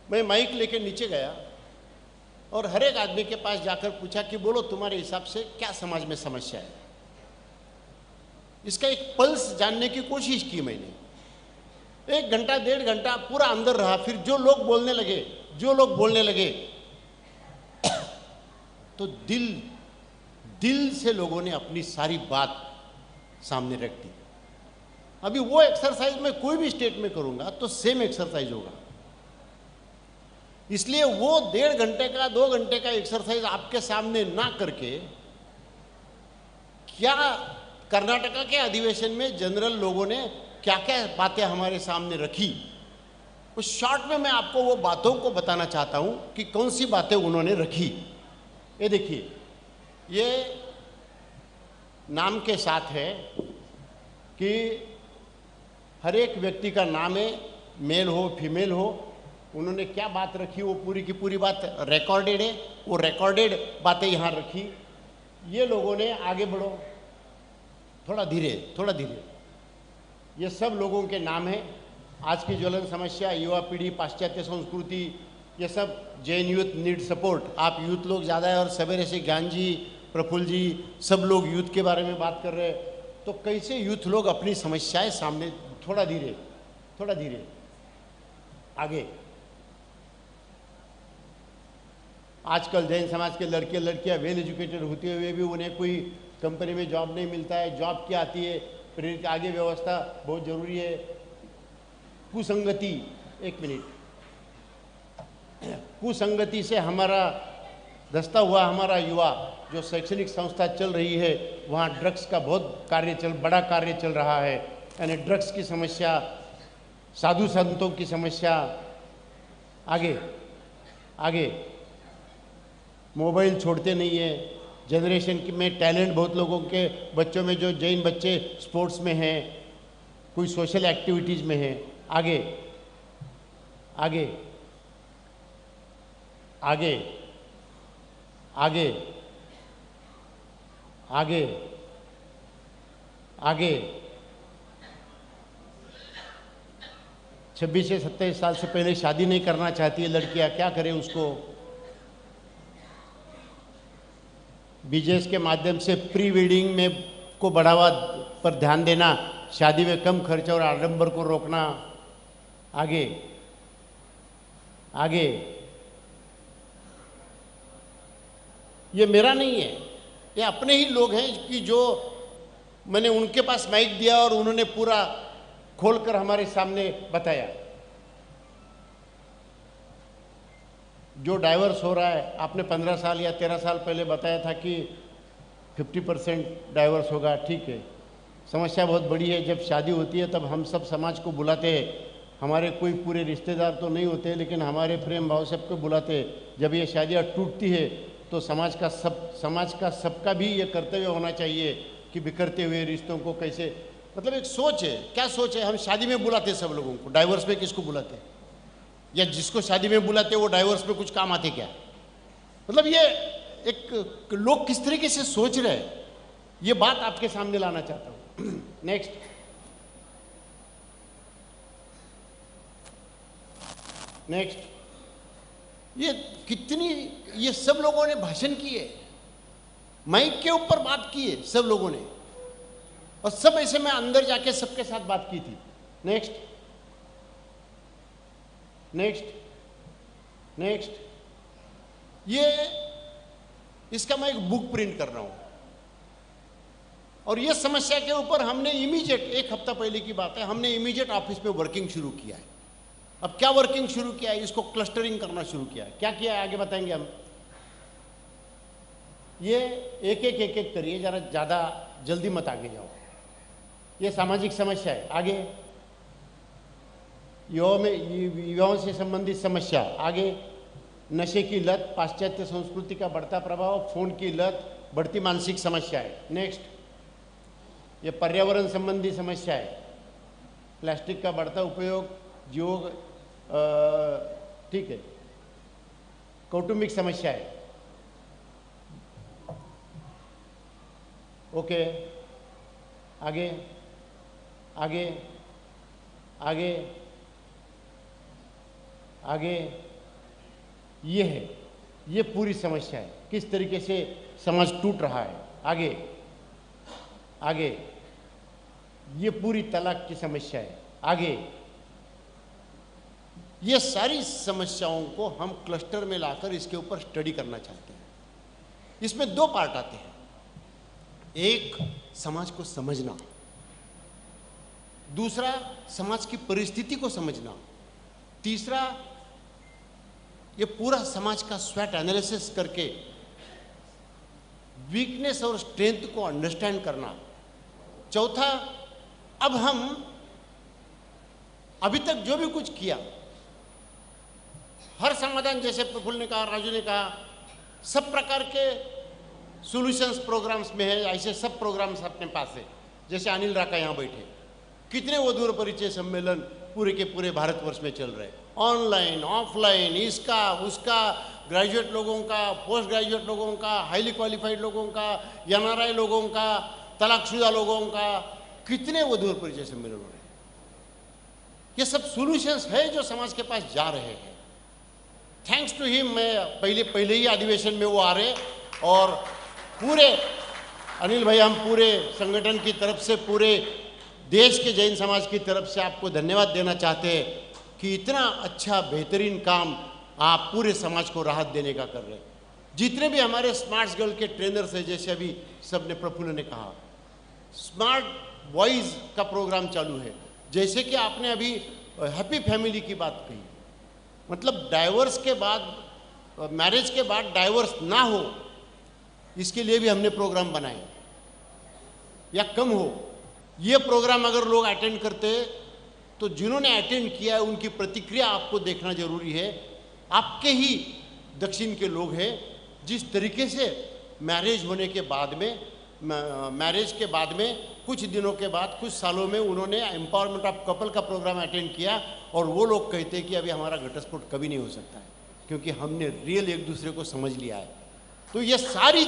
मैं माइक लेके नीचे गया और हर एक आदमी के पास जाकर पूछा कि बोलो तुम्हारे हिसाब से क्या समाज में समस्या है। इसका एक पल्स जानने की कोशिश की मैंने। 1 घंटा 1.5 घंटा पूरा अंदर रहा। फिर जो लोग बोलने लगे तो दिल से लोगों ने अपनी सारी बात सामने रख दी। अभी वो एक्सरसाइज मैं कोई भी स्टेट में करूंगा तो सेम एक्सरसाइज होगा। इसलिए वो 1.5 घंटे का 2 घंटे का एक्सरसाइज आपके सामने ना करके, क्या कर्नाटका के अधिवेशन में जनरल लोगों ने क्या क्या बातें हमारे सामने रखी, उस शॉर्ट में मैं आपको वो बातों को बताना चाहता हूं कि कौन सी बातें उन्होंने रखी। ये देखिए, ये नाम के साथ है कि हर एक व्यक्ति का नाम है, मेल हो फीमेल हो। उन्होंने क्या बात रखी वो पूरी की पूरी बात रिकॉर्डेड है, वो रिकॉर्डेड बातें यहाँ रखी। ये लोगों ने आगे बढ़ो, थोड़ा धीरे, ये सब लोगों के नाम हैं। आज की ज्वलन समस्या, युवा पीढ़ी, पाश्चात्य संस्कृति, ये सब जैन यूथ नीड सपोर्ट। आप यूथ लोग ज़्यादा है और सवेरे से ज्ञान जी, प्रफुल्ल जी, सब लोग यूथ के बारे में बात कर रहे हैं। तो कैसे यूथ लोग अपनी समस्याएं सामने, थोड़ा धीरे आगे। आजकल जैन समाज के लड़के लड़कियां वेल एजुकेटेड होते हुए भी उन्हें कोई कंपनी में जॉब नहीं मिलता है, जॉब क्या आती है, प्रेरित आगे व्यवस्था बहुत जरूरी है। कुसंगति, 1 मिनट, कुसंगति से हमारा धंसता हुआ हमारा युवा, जो शैक्षणिक संस्था चल रही है वहाँ ड्रग्स का बहुत बड़ा कार्य चल रहा है। यानी ड्रग्स की समस्या, साधु संतों की समस्या, आगे मोबाइल छोड़ते नहीं है। जनरेशन में टैलेंट बहुत लोगों के बच्चों में, जो जैन बच्चे स्पोर्ट्स में हैं, कोई सोशल एक्टिविटीज़ में हैं। आगे 26 से 27 साल से पहले शादी नहीं करना चाहती है लड़कियां, क्या करें उसको? बिजनेस के माध्यम से प्री वेडिंग में को बढ़ावा पर ध्यान देना, शादी में कम खर्च और आडंबर को रोकना। आगे ये मेरा नहीं है, ये अपने ही लोग हैं कि जो मैंने उनके पास माइक दिया और उन्होंने पूरा खोलकर हमारे सामने बताया। जो डाइवर्स हो रहा है, आपने 15 साल या 13 साल पहले बताया था कि 50% डाइवर्स होगा, ठीक है। समस्या बहुत बड़ी है। जब शादी होती है तब हम सब समाज को बुलाते हैं, हमारे कोई पूरे रिश्तेदार तो नहीं होते, लेकिन हमारे प्रेम भाव सबको बुलाते हैं। जब ये शादियाँ टूटती है तो समाज का सबका भी ये कर्तव्य होना चाहिए कि बिखरते हुए रिश्तों को कैसे, मतलब एक सोच है। क्या सोच है? हम शादी में बुलाते सब लोगों को, डाइवर्स में किसको बुलाते? या जिसको शादी में बुलाते वो डाइवर्स में कुछ काम आते क्या? मतलब ये एक लोग किस तरीके से सोच रहे हैं, ये बात आपके सामने लाना चाहता हूं। नेक्स्ट, ये कितनी, ये सब लोगों ने भाषण किए, माइक के ऊपर बात की है सब लोगों ने, और सब ऐसे मैं अंदर जाके सबके साथ बात की थी। नेक्स्ट, ये इसका मैं एक बुक प्रिंट कर रहा हूं, और ये समस्या के ऊपर हमने इमीडिएट, एक हफ्ता पहले की बात है, हमने इमीडिएट ऑफिस में वर्किंग शुरू किया है। अब क्या वर्किंग शुरू किया है? इसको क्लस्टरिंग करना शुरू किया है। क्या किया है आगे बताएंगे हम। ये एक एक करिए, जरा ज्यादा जल्दी मत आगे जाओ। ये सामाजिक समस्या है। आगे, युवाओं से संबंधित समस्या। आगे, नशे की लत, पाश्चात्य संस्कृति का बढ़ता प्रभाव, फोन की लत, बढ़ती मानसिक समस्या है। नेक्स्ट, ये पर्यावरण संबंधी समस्या है, प्लास्टिक का बढ़ता उपयोग, योग, ठीक है। कौटुंबिक समस्या है, ओके। आगे आगे आगे आगे, ये है, ये पूरी समस्या है, किस तरीके से समाज टूट रहा है। आगे आगे, ये पूरी तलाक की समस्या है। आगे, ये सारी समस्याओं को हम क्लस्टर में लाकर इसके ऊपर स्टडी करना चाहते हैं। इसमें दो पार्ट आते हैं, एक समाज को समझना, दूसरा समाज की परिस्थिति को समझना, तीसरा ये पूरा समाज का स्वैट एनालिसिस करके वीकनेस और स्ट्रेंथ को अंडरस्टैंड करना, चौथा अब हम अभी तक जो भी कुछ किया, हर समाधान, जैसे प्रफुल्ल ने कहा, राजू ने कहा, सब प्रकार के सॉल्यूशंस प्रोग्राम्स में है। ऐसे सब प्रोग्राम्स अपने पास है। जैसे अनिल राका यहाँ बैठे, कितने वधूवर परिचय सम्मेलन पूरे के पूरे भारतवर्ष में चल रहे हैं, ऑनलाइन ऑफलाइन, इसका उसका, ग्रेजुएट लोगों का, पोस्ट ग्रेजुएट लोगों का, हाईली क्वालिफाइड लोगों का, NRI लोगों का, तलाकशुदा लोगों का, कितने वधूवर परिचय सम्मेलन हो रहे हैं। ये सब सॉल्यूशंस है जो समाज के पास जा रहे हैं। थैंक्स टू हिम, मैं पहले ही अधिवेशन में वो आ रहे, और पूरे अनिल भाई, हम पूरे संगठन की तरफ से, पूरे देश के जैन समाज की तरफ से आपको धन्यवाद देना चाहते हैं कि इतना अच्छा बेहतरीन काम आप पूरे समाज को राहत देने का कर रहे हैं। जितने भी हमारे स्मार्ट गर्ल के ट्रेनर्स हैं, जैसे अभी सबने, प्रफुल्ल ने कहा, स्मार्ट बॉयज का प्रोग्राम चालू है, जैसे कि आपने अभी हैप्पी फैमिली की बात कही, मतलब डाइवर्स के बाद, मैरिज के बाद डाइवर्स ना हो, इसके लिए भी हमने प्रोग्राम बनाए, या कम हो। ये प्रोग्राम अगर लोग अटेंड करते हैं तो जिन्होंने अटेंड किया है उनकी प्रतिक्रिया आपको देखना जरूरी है। आपके ही दक्षिण के लोग हैं, जिस तरीके से मैरिज होने के बाद में, मैरिज के बाद में कुछ दिनों के बाद, कुछ सालों में उन्होंने एम्पावरमेंट ऑफ कपल का प्रोग्राम अटेंड किया, और वो लोग कहते हैं कि अभी हमारा घटस्फोट कभी नहीं हो सकता है, क्योंकि हमने रियल एक दूसरे को समझ लिया है। तो ये सारी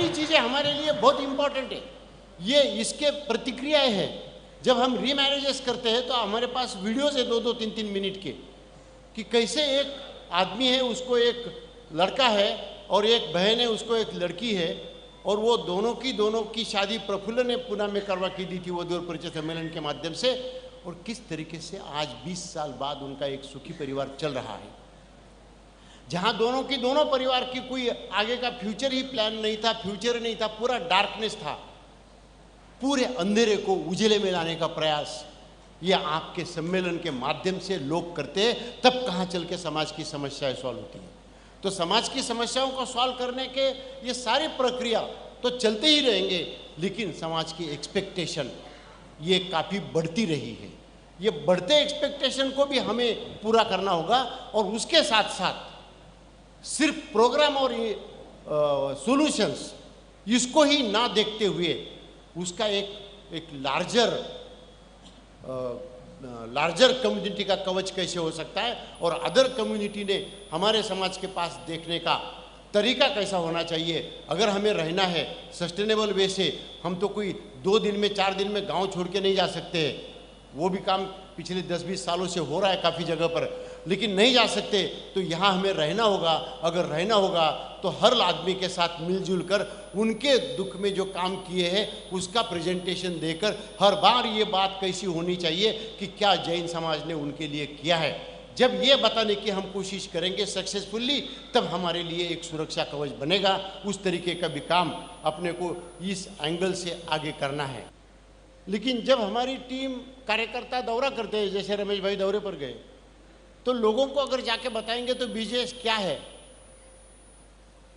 चीज़ें हमारे लिए बहुत इंपॉर्टेंट है। ये इसके प्रतिक्रियाएं हैं। जब हम रीमैरिजेस करते हैं तो हमारे पास वीडियोस है 2-2, 3-3 मिनट के, कि कैसे एक आदमी है, उसको एक लड़का है, और एक बहन है, उसको एक लड़की है, और वो दोनों की शादी प्रफुल्ल ने पुणे में करवा की दी थी वधूवर परिचय सम्मेलन के माध्यम से, और किस तरीके से आज 20 साल बाद उनका एक सुखी परिवार चल रहा है, जहां दोनों परिवार की कोई आगे का फ्यूचर ही प्लान नहीं था, फ्यूचर नहीं था, पूरा डार्कनेस था। पूरे अंधेरे को उजाले में लाने का प्रयास ये आपके सम्मेलन के माध्यम से लोग करते हैं, तब कहाँ चल के समाज की समस्याएं सॉल्व होती हैं। तो समाज की समस्याओं को सॉल्व करने के ये सारी प्रक्रिया तो चलते ही रहेंगे, लेकिन समाज की एक्सपेक्टेशन ये काफ़ी बढ़ती रही है। ये बढ़ते एक्सपेक्टेशन को भी हमें पूरा करना होगा, और उसके साथ साथ सिर्फ प्रोग्राम और सॉल्यूशंस इसको ही ना देखते हुए उसका एक लार्जर कम्युनिटी का कवच कैसे हो सकता है, और अदर कम्युनिटी ने हमारे समाज के पास देखने का तरीका कैसा होना चाहिए। अगर हमें रहना है सस्टेनेबल वे से, हम तो कोई 2 दिन में 4 दिन में गांव छोड़ के नहीं जा सकते। वो भी काम पिछले 10-20 सालों से हो रहा है काफ़ी जगह पर, लेकिन नहीं जा सकते। तो यहाँ हमें रहना होगा। अगर रहना होगा तो हर आदमी के साथ मिलजुल कर उनके दुख में जो काम किए हैं उसका प्रेजेंटेशन देकर हर बार ये बात कैसी होनी चाहिए कि क्या जैन समाज ने उनके लिए किया है। जब ये बताने की हम कोशिश करेंगे सक्सेसफुली, तब हमारे लिए एक सुरक्षा कवच बनेगा। उस तरीके का भी काम अपने को इस एंगल से आगे करना है। लेकिन जब हमारी टीम कार्यकर्ता दौरा करते हैं, जैसे रमेश भाई दौरे पर गए, तो लोगों को अगर जाके बताएंगे तो बीजेएस क्या है,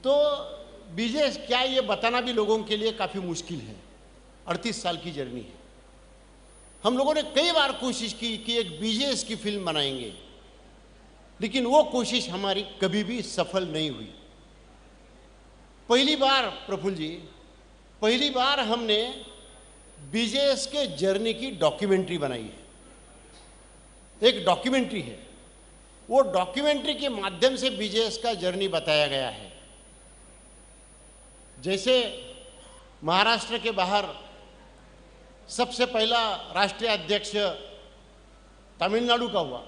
तो बीजेएस क्या है ये बताना भी लोगों के लिए काफ़ी मुश्किल है। 38 साल की जर्नी है। हम लोगों ने कई बार कोशिश की कि एक बीजेएस की फिल्म बनाएंगे, लेकिन वो कोशिश हमारी कभी भी सफल नहीं हुई। पहली बार प्रफुल्ल जी, पहली बार हमने बीजेएस के जर्नी की डॉक्यूमेंट्री बनाई है। एक डॉक्यूमेंट्री है, वो डॉक्यूमेंट्री के माध्यम से बीजेएस का जर्नी बताया गया है। जैसे महाराष्ट्र के बाहर सबसे पहला राष्ट्रीय अध्यक्ष तमिलनाडु का हुआ,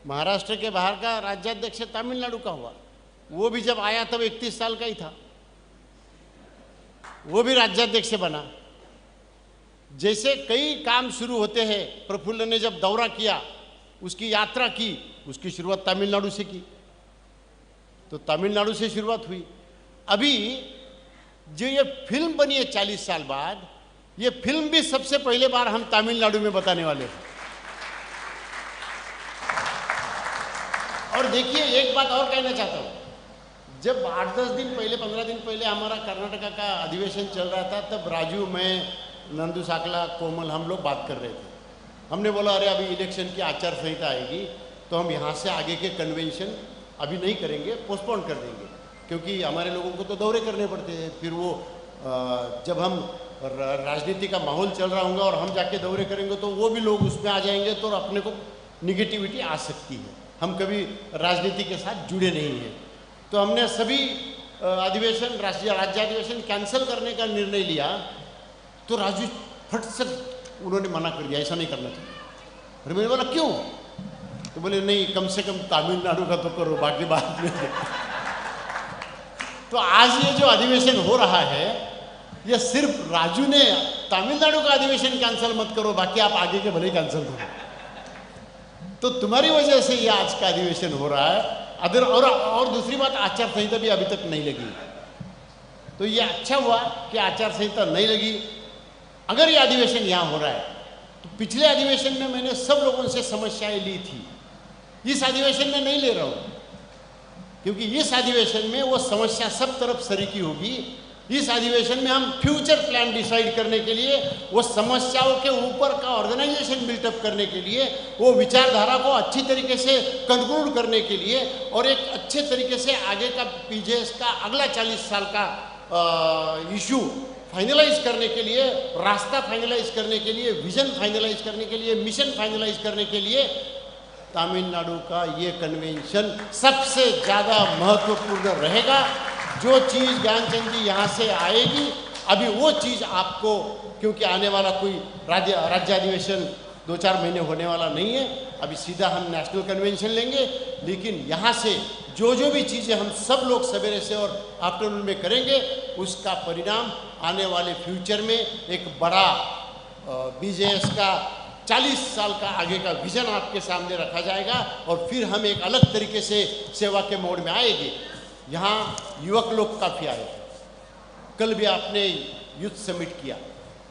महाराष्ट्र के बाहर का राज्याध्यक्ष तमिलनाडु का हुआ। वो भी जब आया तब 31 साल का ही था, वो भी राज्याध्यक्ष बना। जैसे कई काम शुरू होते हैं, प्रफुल्ल ने जब दौरा किया, उसकी यात्रा की, उसकी शुरुआत तमिलनाडु से की, तो तमिलनाडु से शुरुआत हुई। अभी जो ये फिल्म बनी है 40 साल बाद, ये फिल्म भी सबसे पहले बार हम तमिलनाडु में बताने वाले हैं। और देखिए, एक बात और कहना चाहता हूँ, जब 8-10 दिन पहले, 15 दिन पहले हमारा कर्नाटका का अधिवेशन चल रहा था, तब राजू, मैं, नंदू साकला, कोमल, हम लोग बात कर रहे थे। हमने बोला अरे अभी इलेक्शन की आचार संहिता आएगी, तो हम यहाँ से आगे के कन्वेंशन अभी नहीं करेंगे, पोस्टपोन कर देंगे, क्योंकि हमारे लोगों को तो दौरे करने पड़ते हैं। फिर वो जब हम राजनीति का माहौल चल रहा होगा और हम जाके दौरे करेंगे तो वो भी लोग उसमें आ जाएंगे, तो अपने को निगेटिविटी आ सकती है। हम कभी राजनीति के साथ जुड़े नहीं हैं। तो हमने सभी अधिवेशन, राज्य अधिवेशन कैंसिल करने का निर्णय लिया। तो राजू फट से उन्होंने मना कर दिया, ऐसा नहीं करना चाहिए। फिर मैंने बोला क्यों? तो बोले नहीं, कम से कम तमिलनाडु का तो करो, बाकी बात में। तो आज ये जो अधिवेशन हो रहा है, ये सिर्फ राजू ने तमिलनाडु का अधिवेशन कैंसिल मत करो, बाकी आप आगे के भले कैंसिल करो। तो तुम्हारी वजह से ये आज का अधिवेशन हो रहा है। और दूसरी बात, आचार संहिता भी अभी तक नहीं लगी। तो ये अच्छा हुआ कि आचार संहिता नहीं लगी। अगर ये अधिवेशन यहाँ हो रहा है, तो पिछले अधिवेशन में मैंने सब लोगों से समस्याएं ली थी, इस अधिवेशन में नहीं ले रहा हूँ, क्योंकि इस अधिवेशन में वो समस्या सब तरफ सरीकी होगी। इस अधिवेशन में हम फ्यूचर प्लान डिसाइड करने के लिए, वो समस्याओं के ऊपर का ऑर्गेनाइजेशन बिल्टअप करने के लिए, वो विचारधारा को अच्छी तरीके से कंक्लूड करने के लिए, और एक अच्छे तरीके से आगे का बीजेएस का अगला 40 साल का इशू फाइनलाइज करने के लिए, रास्ता फाइनलाइज करने के लिए, विजन फाइनलाइज करने के लिए, मिशन फाइनलाइज करने के लिए तमिलनाडु का ये कन्वेंशन सबसे ज़्यादा महत्वपूर्ण रहेगा। जो चीज़ ज्ञानचंद जी यहाँ से आएगी, अभी वो चीज़ आपको, क्योंकि आने वाला कोई राज्य अधिवेशन 2-4 महीने होने वाला नहीं है, अभी सीधा हम नेशनल कन्वेंशन लेंगे। लेकिन यहाँ से जो भी चीज़ें हम सब लोग सवेरे से और आफ्टरनून में करेंगे, उसका परिणाम आने वाले फ्यूचर में एक बड़ा बीजेएस का 40 साल का आगे का विजन आपके सामने रखा जाएगा, और फिर हम एक अलग तरीके से सेवा के मोड में आएंगे। यहाँ युवक लोग काफ़ी आए थे। कल भी आपने यूथ समिट किया,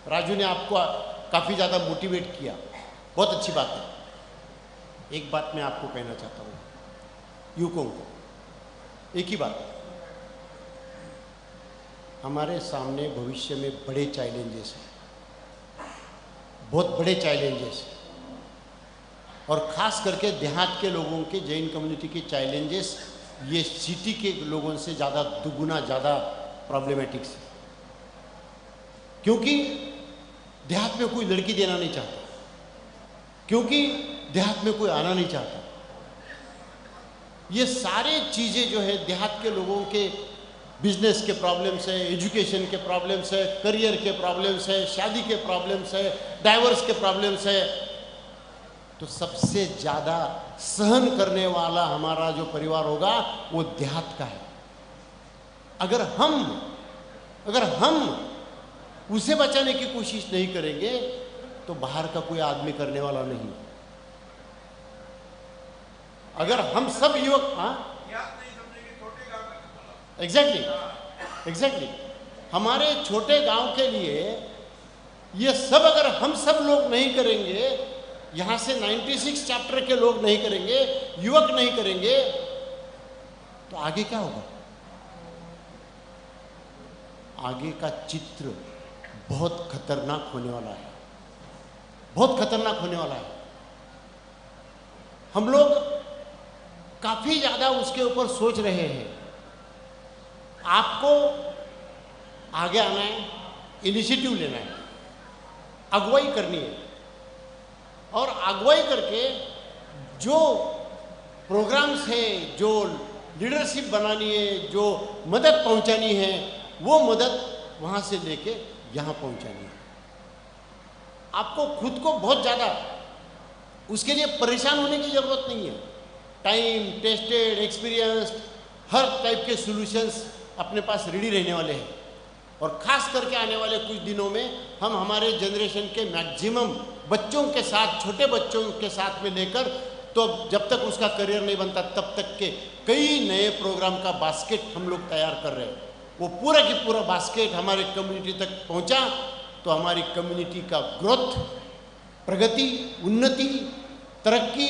राजू ने आपको काफ़ी ज़्यादा मोटिवेट किया, बहुत अच्छी बात है। एक बात मैं आपको कहना चाहता हूँ युवकों को, एक ही बात, हमारे सामने भविष्य में बड़े चैलेंजेस हैं, बहुत बड़े चैलेंजेस हैं, और ख़ास करके देहात के लोगों के, जैन कम्युनिटी के चैलेंजेस ये सिटी के लोगों से ज़्यादा, दुगुना ज़्यादा प्रॉब्लमेटिक है। क्योंकि देहात में कोई लड़की देना नहीं चाहता, क्योंकि देहात में कोई आना नहीं चाहता। ये सारे चीज़ें जो है देहात के लोगों के बिजनेस के प्रॉब्लम्स है, एजुकेशन के प्रॉब्लम्स है, करियर के प्रॉब्लम्स है, शादी के प्रॉब्लम्स है, डाइवर्स के प्रॉब्लम्स है। तो सबसे ज़्यादा सहन करने वाला हमारा जो परिवार होगा वो देहात का है। अगर हम उसे बचाने की कोशिश नहीं करेंगे तो बाहर का कोई आदमी करने वाला नहीं। अगर हम सब युवक, एग्जैक्टली हमारे छोटे गांव के लिए ये सब अगर हम सब लोग नहीं करेंगे, यहां से 96 चैप्टर के लोग नहीं करेंगे, युवक नहीं करेंगे, तो आगे क्या होगा? आगे का चित्र बहुत खतरनाक होने वाला है, बहुत खतरनाक होने वाला है। हम लोग काफी ज्यादा उसके ऊपर सोच रहे हैं। आपको आगे आना है, इनिशिएटिव लेना है, अगुवाई करनी है, और अगुवाई करके जो प्रोग्राम्स है, जो लीडरशिप बनानी है, जो मदद पहुंचानी है, वो मदद वहां से लेके यहां पहुंचानी है। आपको खुद को बहुत ज़्यादा उसके लिए परेशान होने की ज़रूरत नहीं है। टाइम टेस्टेड, एक्सपीरियंस्ड, हर टाइप के सॉल्यूशंस अपने पास रेडी रहने वाले हैं। और ख़ास करके आने वाले कुछ दिनों में हम हमारे जनरेशन के मैक्सिमम बच्चों के साथ, छोटे बच्चों के साथ में लेकर, तो जब तक उसका करियर नहीं बनता तब तक के कई नए प्रोग्राम का बास्केट हम लोग तैयार कर रहे हैं। वो पूरा की पूरा बास्केट हमारे कम्युनिटी तक पहुंचा तो हमारी कम्युनिटी का ग्रोथ, प्रगति, उन्नति, तरक्की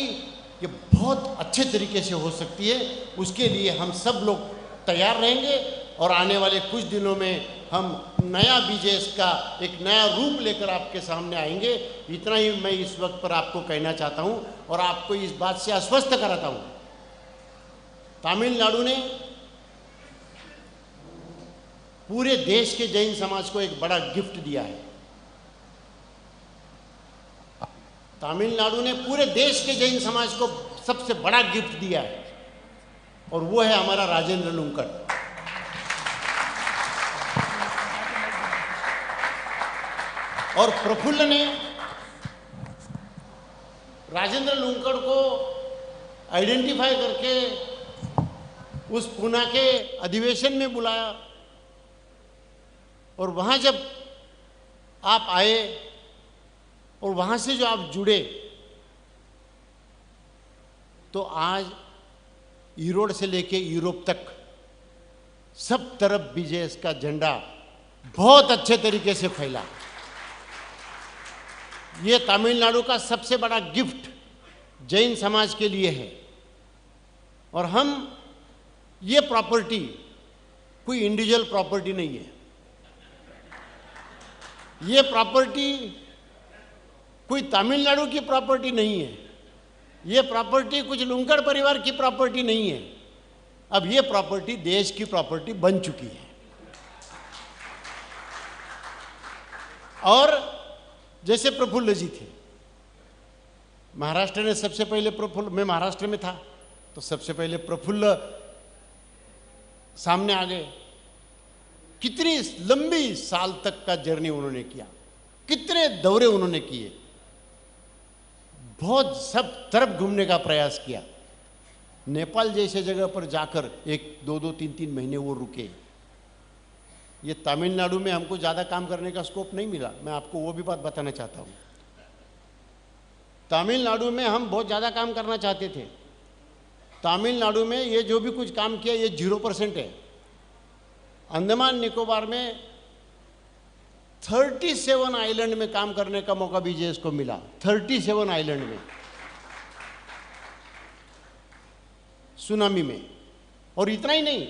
ये बहुत अच्छे तरीके से हो सकती है। उसके लिए हम सब लोग तैयार रहेंगे और आने वाले कुछ दिनों में हम नया बीजेएस का एक नया रूप लेकर आपके सामने आएंगे। इतना ही मैं इस वक्त पर आपको कहना चाहता हूं और आपको इस बात से आश्वस्त कराता हूं। तमिलनाडु ने पूरे देश के जैन समाज को एक बड़ा गिफ्ट दिया है। तमिलनाडु ने पूरे देश के जैन समाज को सबसे बड़ा गिफ्ट दिया है और वो है हमारा राजेंद्र लुंकड़। और प्रफुल्ल ने राजेंद्र लुंकड़ को आइडेंटिफाई करके उस पूना के अधिवेशन में बुलाया और वहाँ जब आप आए और वहाँ से जो आप जुड़े तो आज ईरोड से लेके यूरोप तक सब तरफ बीजेएस का झंडा बहुत अच्छे तरीके से फैला। ये तमिलनाडु का सबसे बड़ा गिफ्ट जैन समाज के लिए है। और हम ये प्रॉपर्टी कोई इंडिविजुअल प्रॉपर्टी नहीं है, ये प्रॉपर्टी कोई तमिलनाडु की प्रॉपर्टी नहीं है, ये प्रॉपर्टी कुछ लुंकड़ परिवार की प्रॉपर्टी नहीं है। अब ये प्रॉपर्टी देश की प्रॉपर्टी बन चुकी है। और जैसे प्रफुल्ल जी थे, महाराष्ट्र ने सबसे पहले प्रफुल्ल, मैं महाराष्ट्र में था तो सबसे पहले प्रफुल्ल सामने आ गए। कितनी लंबी साल तक का जर्नी उन्होंने किया, कितने दौरे उन्होंने किए, बहुत सब तरफ घूमने का प्रयास किया। नेपाल जैसे जगह पर जाकर 1-2-3 महीने वो रुके। ये तमिलनाडु में हमको ज़्यादा काम करने का स्कोप नहीं मिला, मैं आपको वो भी बात बताना चाहता हूँ। तमिलनाडु में हम बहुत ज़्यादा काम करना चाहते थे। तमिलनाडु में ये जो भी कुछ काम किया ये 0% है। अंडमान निकोबार में 37 आइलैंड में काम करने का मौका बीजेएस को मिला, 37 आइलैंड में, सुनामी में। और इतना ही नहीं,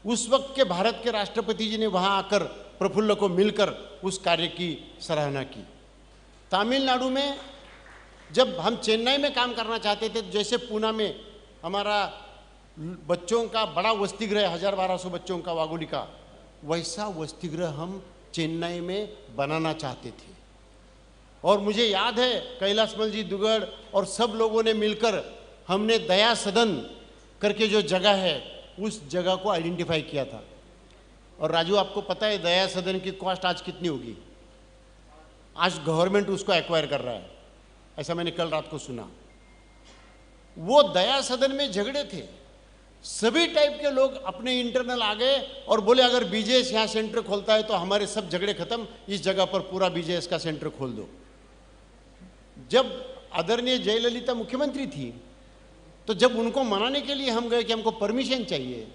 उस वक्त के भारत के राष्ट्रपति जी ने वहां आकर प्रफुल्ल को मिलकर उस कार्य की सराहना की। तमिलनाडु में जब हम चेन्नई में काम करना चाहते थे, जैसे पूना में हमारा बच्चों का बड़ा वसतिगृह 1000-1200 बच्चों का वागुली का, वैसा वसतिगृह हम चेन्नई में बनाना चाहते थे। और मुझे याद है कैलाशमल जी दुगड़ और सब लोगों ने मिलकर हमने दया सदन करके जो जगह है उस जगह को आइडेंटिफाई किया था। और राजू, आपको पता है दया सदन की कॉस्ट आज कितनी होगी? आज गवर्नमेंट उसको एक्वायर कर रहा है, ऐसा मैंने कल रात को सुना। वो दया सदन में झगड़े थे, सभी टाइप के लोग अपने इंटरनल आ गए और बोले अगर बीजेएस यहाँ सेंटर खोलता है तो हमारे सब झगड़े खत्म, इस जगह पर पूरा बीजेएस का सेंटर खोल दो। जब आदरणीय जयललिता मुख्यमंत्री थी तो जब उनको मनाने के लिए हम गए कि हमको परमिशन चाहिए,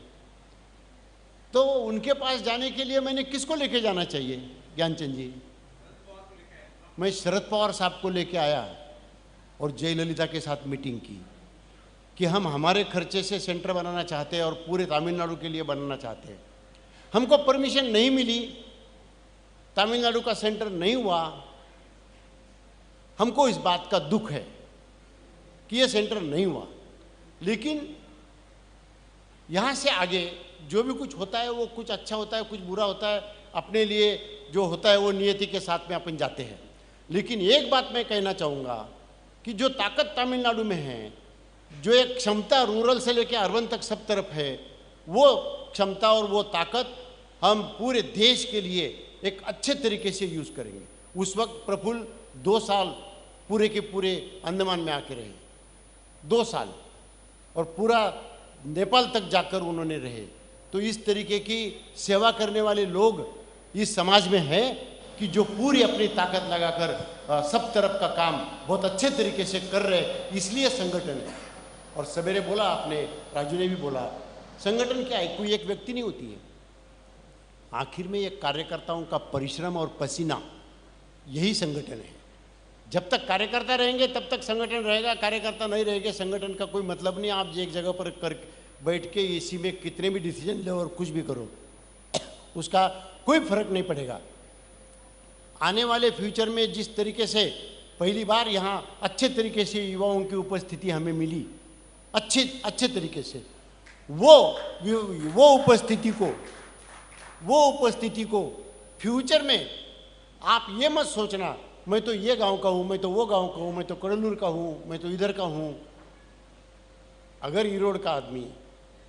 तो उनके पास जाने के लिए मैंने किसको लेके जाना चाहिए? ज्ञानचंद जी, मैं शरद पवार साहब को लेके आया और जयललिता के साथ मीटिंग की कि हम हमारे खर्चे से सेंटर बनाना चाहते हैं और पूरे तमिलनाडु के लिए बनाना चाहते हैं। हमको परमिशन नहीं मिली, तमिलनाडु का सेंटर नहीं हुआ। हमको इस बात का दुख है कि यह सेंटर नहीं हुआ, लेकिन यहाँ से आगे जो भी कुछ होता है वो कुछ अच्छा होता है, कुछ बुरा होता है। अपने लिए जो होता है वो नियति के साथ में अपन जाते हैं। लेकिन एक बात मैं कहना चाहूँगा कि जो ताकत तमिलनाडु में है, जो एक क्षमता रूरल से लेकर अर्बन तक सब तरफ है, वो क्षमता और वो ताकत हम पूरे देश के लिए एक अच्छे तरीके से यूज़ करेंगे। उस वक्त प्रफुल्ल 2 साल पूरे के पूरे अंडमान में आके रहे, 2 साल, और पूरा नेपाल तक जाकर उन्होंने रहे। तो इस तरीके की सेवा करने वाले लोग इस समाज में हैं कि जो पूरी अपनी ताकत लगाकर सब तरफ का काम बहुत अच्छे तरीके से कर रहे, इसलिए संगठन है। और सवेरे बोला आपने, राजू ने भी बोला, संगठन क्या है? कोई एक व्यक्ति नहीं होती है, आखिर में एक कार्यकर्ताओं का परिश्रम और पसीना, यही संगठन है। जब तक कार्यकर्ता रहेंगे तब तक संगठन रहेगा, कार्यकर्ता नहीं रहेंगे संगठन का कोई मतलब नहीं। आप एक जगह पर कर बैठ के इसी में कितने भी डिसीजन लो और कुछ भी करो, उसका कोई फर्क नहीं पड़ेगा। आने वाले फ्यूचर में जिस तरीके से पहली बार यहाँ अच्छे तरीके से युवाओं की उपस्थिति हमें मिली, अच्छे तरीके से, वो उपस्थिति को फ्यूचर में आप ये मत सोचना मैं तो ये गांव का हूँ, मैं तो वो गांव का हूँ, मैं तो कड़लूर का हूँ, मैं तो इधर का हूँ। अगर ईरोड का आदमी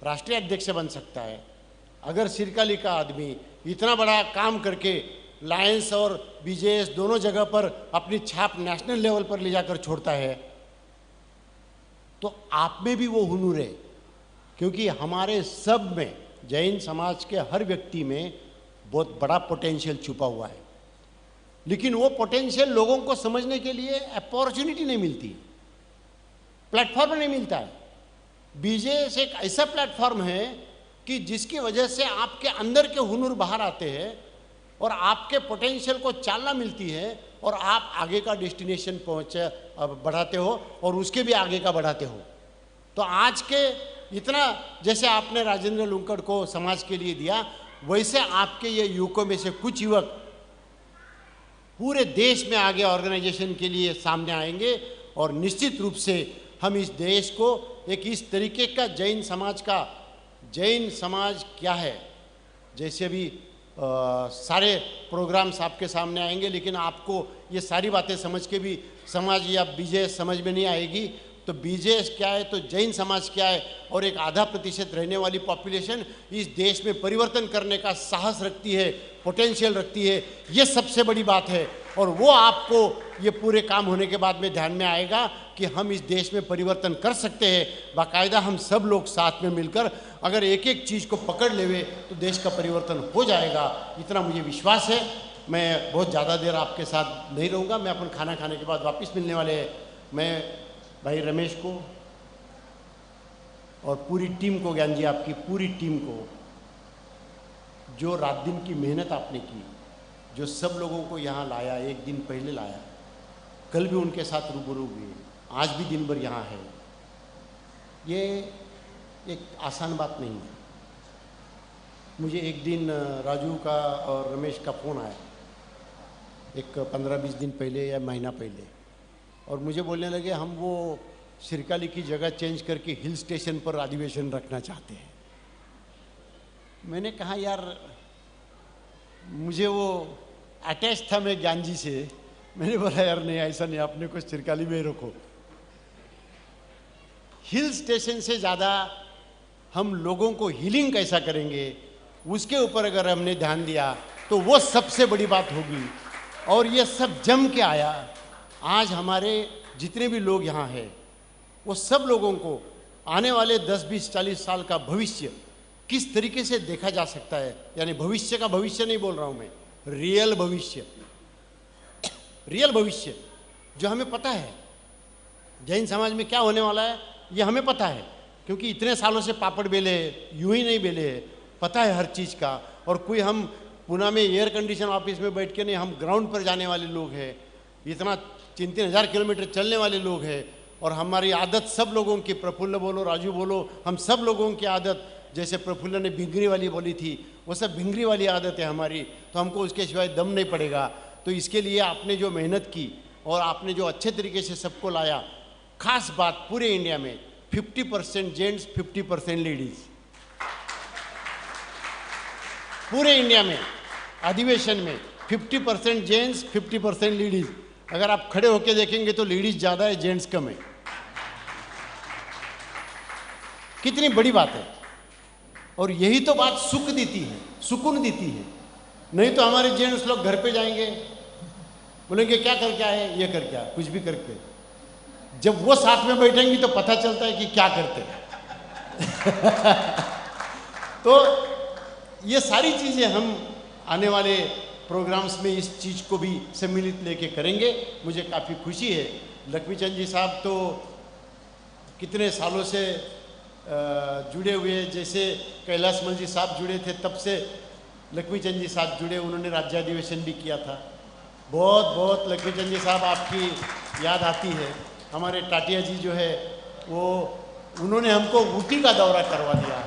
राष्ट्रीय अध्यक्ष बन सकता है, अगर सिरकाली का आदमी इतना बड़ा काम करके लायंस और बीजेएस दोनों जगह पर अपनी छाप नेशनल लेवल पर ले जाकर छोड़ता है, तो आप में भी वो हुनर है। क्योंकि हमारे सब में, जैन समाज के हर व्यक्ति में बहुत बड़ा पोटेंशियल छुपा हुआ है, लेकिन वो पोटेंशियल लोगों को समझने के लिए अपॉर्चुनिटी नहीं मिलती, प्लेटफॉर्म नहीं मिलता है। बीजेएस एक ऐसा प्लेटफॉर्म है कि जिसकी वजह से आपके अंदर के हुनर बाहर आते हैं और आपके पोटेंशियल को चालना मिलती है और आप आगे का डेस्टिनेशन बढ़ाते हो और उसके भी आगे का बढ़ाते हो। तो आज के इतना जैसे आपने राजेंद्र लुंकड़ को समाज के लिए दिया, वैसे आपके ये युवकों में से कुछ युवक पूरे देश में आगे ऑर्गेनाइजेशन के लिए सामने आएंगे और निश्चित रूप से हम इस देश को एक इस तरीके का जैन समाज क्या है, जैसे अभी सारे प्रोग्राम्स आपके सामने आएंगे, लेकिन आपको ये सारी बातें समझ के भी समाज या बीजेएस समझ में नहीं आएगी। तो बीजेएस क्या है, तो जैन समाज क्या है, और एक आधा प्रतिशत रहने वाली पॉपुलेशन इस देश में परिवर्तन करने का साहस रखती है, पोटेंशियल रखती है, ये सबसे बड़ी बात है। और वो आपको ये पूरे काम होने के बाद में ध्यान में आएगा कि हम इस देश में परिवर्तन कर सकते हैं। बाकायदा हम सब लोग साथ में मिलकर अगर एक एक चीज़ को पकड़ लेवे तो देश का परिवर्तन हो जाएगा, इतना मुझे विश्वास है। मैं बहुत ज़्यादा देर आपके साथ नहीं रहूँगा, मैं अपन खाना खाने के बाद वापस मिलने वाले हैं। मैं भाई रमेश को और पूरी टीम को, ज्ञान जी आपकी पूरी टीम को, जो रात दिन की मेहनत आपने की, जो सब लोगों को यहाँ लाया, एक दिन पहले लाया, कल भी उनके साथ रूबरू हुए, आज भी दिन भर यहाँ है, ये एक आसान बात नहीं है। मुझे एक दिन राजू का और रमेश का फ़ोन आया, एक 15-20 दिन पहले या महीना पहले, और मुझे बोलने लगे हम वो सिरकाली की जगह चेंज करके हिल स्टेशन पर अधिवेशन रखना चाहते हैं। मैंने कहा यार, मुझे वो अटैच था मैं ज्ञान जी से, मैंने बोला यार नहीं, ऐसा नहीं, अपने को सिरकाली में ही रखो। हिल स्टेशन से ज़्यादा हम लोगों को हीलिंग कैसा करेंगे उसके ऊपर अगर हमने ध्यान दिया तो वो सबसे बड़ी बात होगी। और ये सब जम के आया। आज हमारे जितने भी लोग यहाँ हैं वो सब लोगों को आने वाले 10, 20, 40 साल का भविष्य किस तरीके से देखा जा सकता है, यानी भविष्य का भविष्य नहीं बोल रहा हूँ मैं, रियल भविष्य, रियल भविष्य जो हमें पता है जैन समाज में क्या होने वाला है, ये हमें पता है, क्योंकि इतने सालों से पापड़ बेले, यूं ही नहीं बेले, पता है हर चीज़ का। और कोई हम पुणे में एयर कंडीशन ऑफिस में बैठ के नहीं, हम ग्राउंड पर जाने वाले लोग हैं, इतना 3-3 हज़ार किलोमीटर चलने वाले लोग हैं। और हमारी आदत सब लोगों की, प्रफुल्ल बोलो, राजू बोलो, हम सब लोगों की आदत, जैसे प्रफुल्ल ने भिंगरी वाली बोली थी, वो सब भिंगरी वाली आदत है हमारी, तो हमको उसके सिवाय दम नहीं पड़ेगा। तो इसके लिए आपने जो मेहनत की और आपने जो अच्छे तरीके से सबको लाया, खास बात पूरे इंडिया में 50% जेंट्स 50% लेडीज, पूरे इंडिया में अधिवेशन में 50% जेंट्स 50% लेडीज। अगर आप खड़े होकर देखेंगे तो लेडीज ज़्यादा है, जेंट्स कम है। कितनी बड़ी बात है। और यही तो बात सुख देती है, सुकून देती है। नहीं तो हमारे जेंट्स लोग घर पे जाएंगे, बोलेंगे क्या करके आए, ये करके आए, कुछ भी करके। जब वो साथ में बैठेंगी तो पता चलता है कि क्या करते हैं। तो ये सारी चीज़ें हम आने वाले प्रोग्राम्स में इस चीज़ को भी सम्मिलित लेके करेंगे। मुझे काफ़ी खुशी है। लक्ष्मीचंद जी साहब तो कितने सालों से जुड़े हुए, जैसे कैलाश मल जी साहब जुड़े थे तब से लक्ष्मीचंद जी साहब जुड़े, उन्होंने राज्य अधिवेशन भी किया था। बहुत बहुत लक्ष्मीचंद जी साहब आपकी याद आती है। हमारे टाटिया जी जो है वो, उन्होंने हमको ऊटी का दौरा करवा दिया।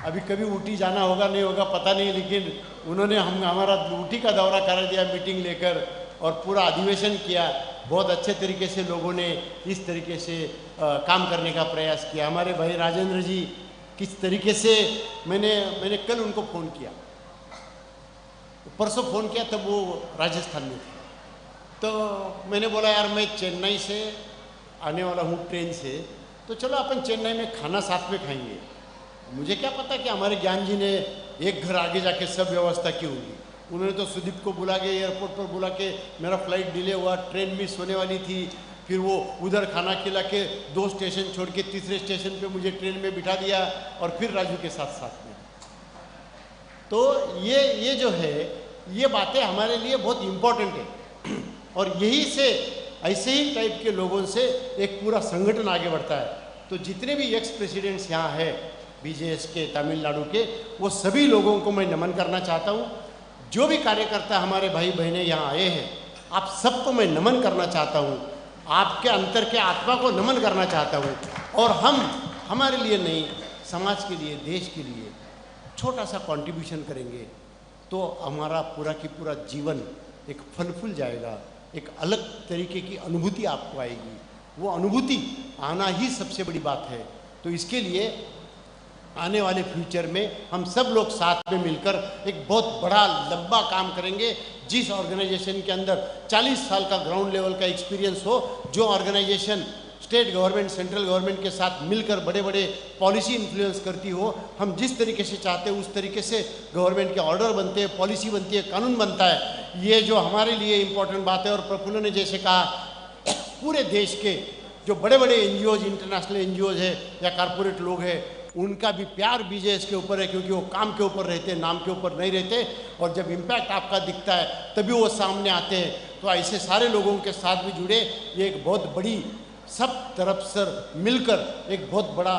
अभी कभी ऊटी जाना होगा नहीं होगा पता नहीं, लेकिन उन्होंने हमारा ऊटी का दौरा करा दिया मीटिंग लेकर, और पूरा अधिवेशन किया। बहुत अच्छे तरीके से लोगों ने इस तरीके से काम करने का प्रयास किया। हमारे भाई राजेंद्र जी किस तरीके से, मैंने कल उनको फ़ोन किया, परसों फ़ोन किया, तब वो राजस्थान में थे। तो मैंने बोला यार मैं चेन्नई से आने वाला हूँ ट्रेन से, तो चलो अपन चेन्नई में खाना साथ में खाएंगे। मुझे क्या पता कि हमारे ज्ञान जी ने एक घर आगे जाके सब व्यवस्था की होगी। उन्होंने तो सुदीप को बुला के एयरपोर्ट पर बुला के, मेरा फ्लाइट डिले हुआ, ट्रेन मिस होने वाली थी, फिर वो उधर खाना खिला के 2 स्टेशन छोड़ के तीसरे स्टेशन पे मुझे ट्रेन में बिठा दिया, और फिर राजू के साथ में। तो ये जो है, ये बातें हमारे लिए बहुत इम्पोर्टेंट है। और यही से, ऐसे ही टाइप के लोगों से एक पूरा संगठन आगे बढ़ता है। तो जितने भी एक्स प्रेसिडेंट्स यहाँ है बीजेएस के, तमिलनाडु के, वो सभी लोगों को मैं नमन करना चाहता हूँ। जो भी कार्यकर्ता हमारे भाई बहनें यहाँ आए हैं, आप सबको मैं नमन करना चाहता हूँ, आपके अंतर के आत्मा को नमन करना चाहता हूँ। और हम हमारे लिए नहीं, समाज के लिए, देश के लिए छोटा सा कंट्रीब्यूशन करेंगे तो हमारा पूरा की पूरा जीवन एक फल फूल जाएगा। एक अलग तरीके की अनुभूति आपको आएगी। वो अनुभूति आना ही सबसे बड़ी बात है। तो इसके लिए आने वाले फ्यूचर में हम सब लोग साथ में मिलकर एक बहुत बड़ा लंबा काम करेंगे। जिस ऑर्गेनाइजेशन के अंदर 40 साल का ग्राउंड लेवल का एक्सपीरियंस हो, जो organization state government, central government के साथ मिलकर बड़े बड़े पॉलिसी इन्फ्लुएंस करती हो, हम जिस तरीके से चाहते हैं उस तरीके से गवर्नमेंट के ऑर्डर बनते हैं, पॉलिसी बनती है, कानून बनता है। ये जो हमारे लिए इम्पोर्टेंट बात है। और प्रफुल्ल ने जैसे कहा, पूरे देश के जो बड़े बड़े एनजीओज, इंटरनेशनल एनजीओज है या कारपोरेट लोग हैं, उनका भी प्यार बीजेएस के ऊपर है, क्योंकि वो काम के ऊपर रहते हैं, नाम के ऊपर नहीं रहते। और जब इम्पैक्ट आपका दिखता है तभी वो सामने आते हैं। तो ऐसे सारे लोगों के साथ भी जुड़े, ये एक बहुत बड़ी, सब तरफ से मिलकर एक बहुत बड़ा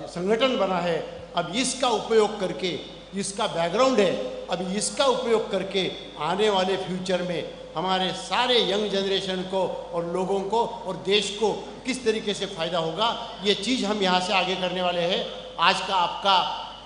संगठन बना है। अब इसका उपयोग करके, इसका बैकग्राउंड है अब इसका उपयोग करके आने वाले फ्यूचर में हमारे सारे यंग जनरेशन को और लोगों को और देश को किस तरीके से फ़ायदा होगा, ये चीज़ हम यहाँ से आगे करने वाले हैं। आज का आपका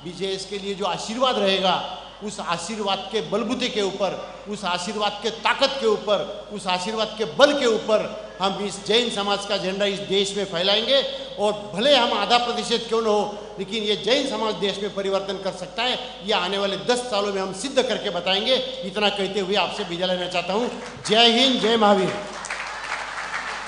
BJS के लिए जो आशीर्वाद रहेगा, उस आशीर्वाद के बलबूते के ऊपर, उस आशीर्वाद के ताकत के ऊपर, उस आशीर्वाद के बल के ऊपर हम इस जैन समाज का झंडा इस देश में फैलाएंगे। और भले हम आधा प्रतिशत क्यों न हो, लेकिन ये जैन समाज देश में परिवर्तन कर सकता है। ये आने वाले 10 सालों में हम सिद्ध करके बताएंगे। इतना कहते हुए आपसे विदा लेना चाहता हूँ। जय हिंद, जय महावीर।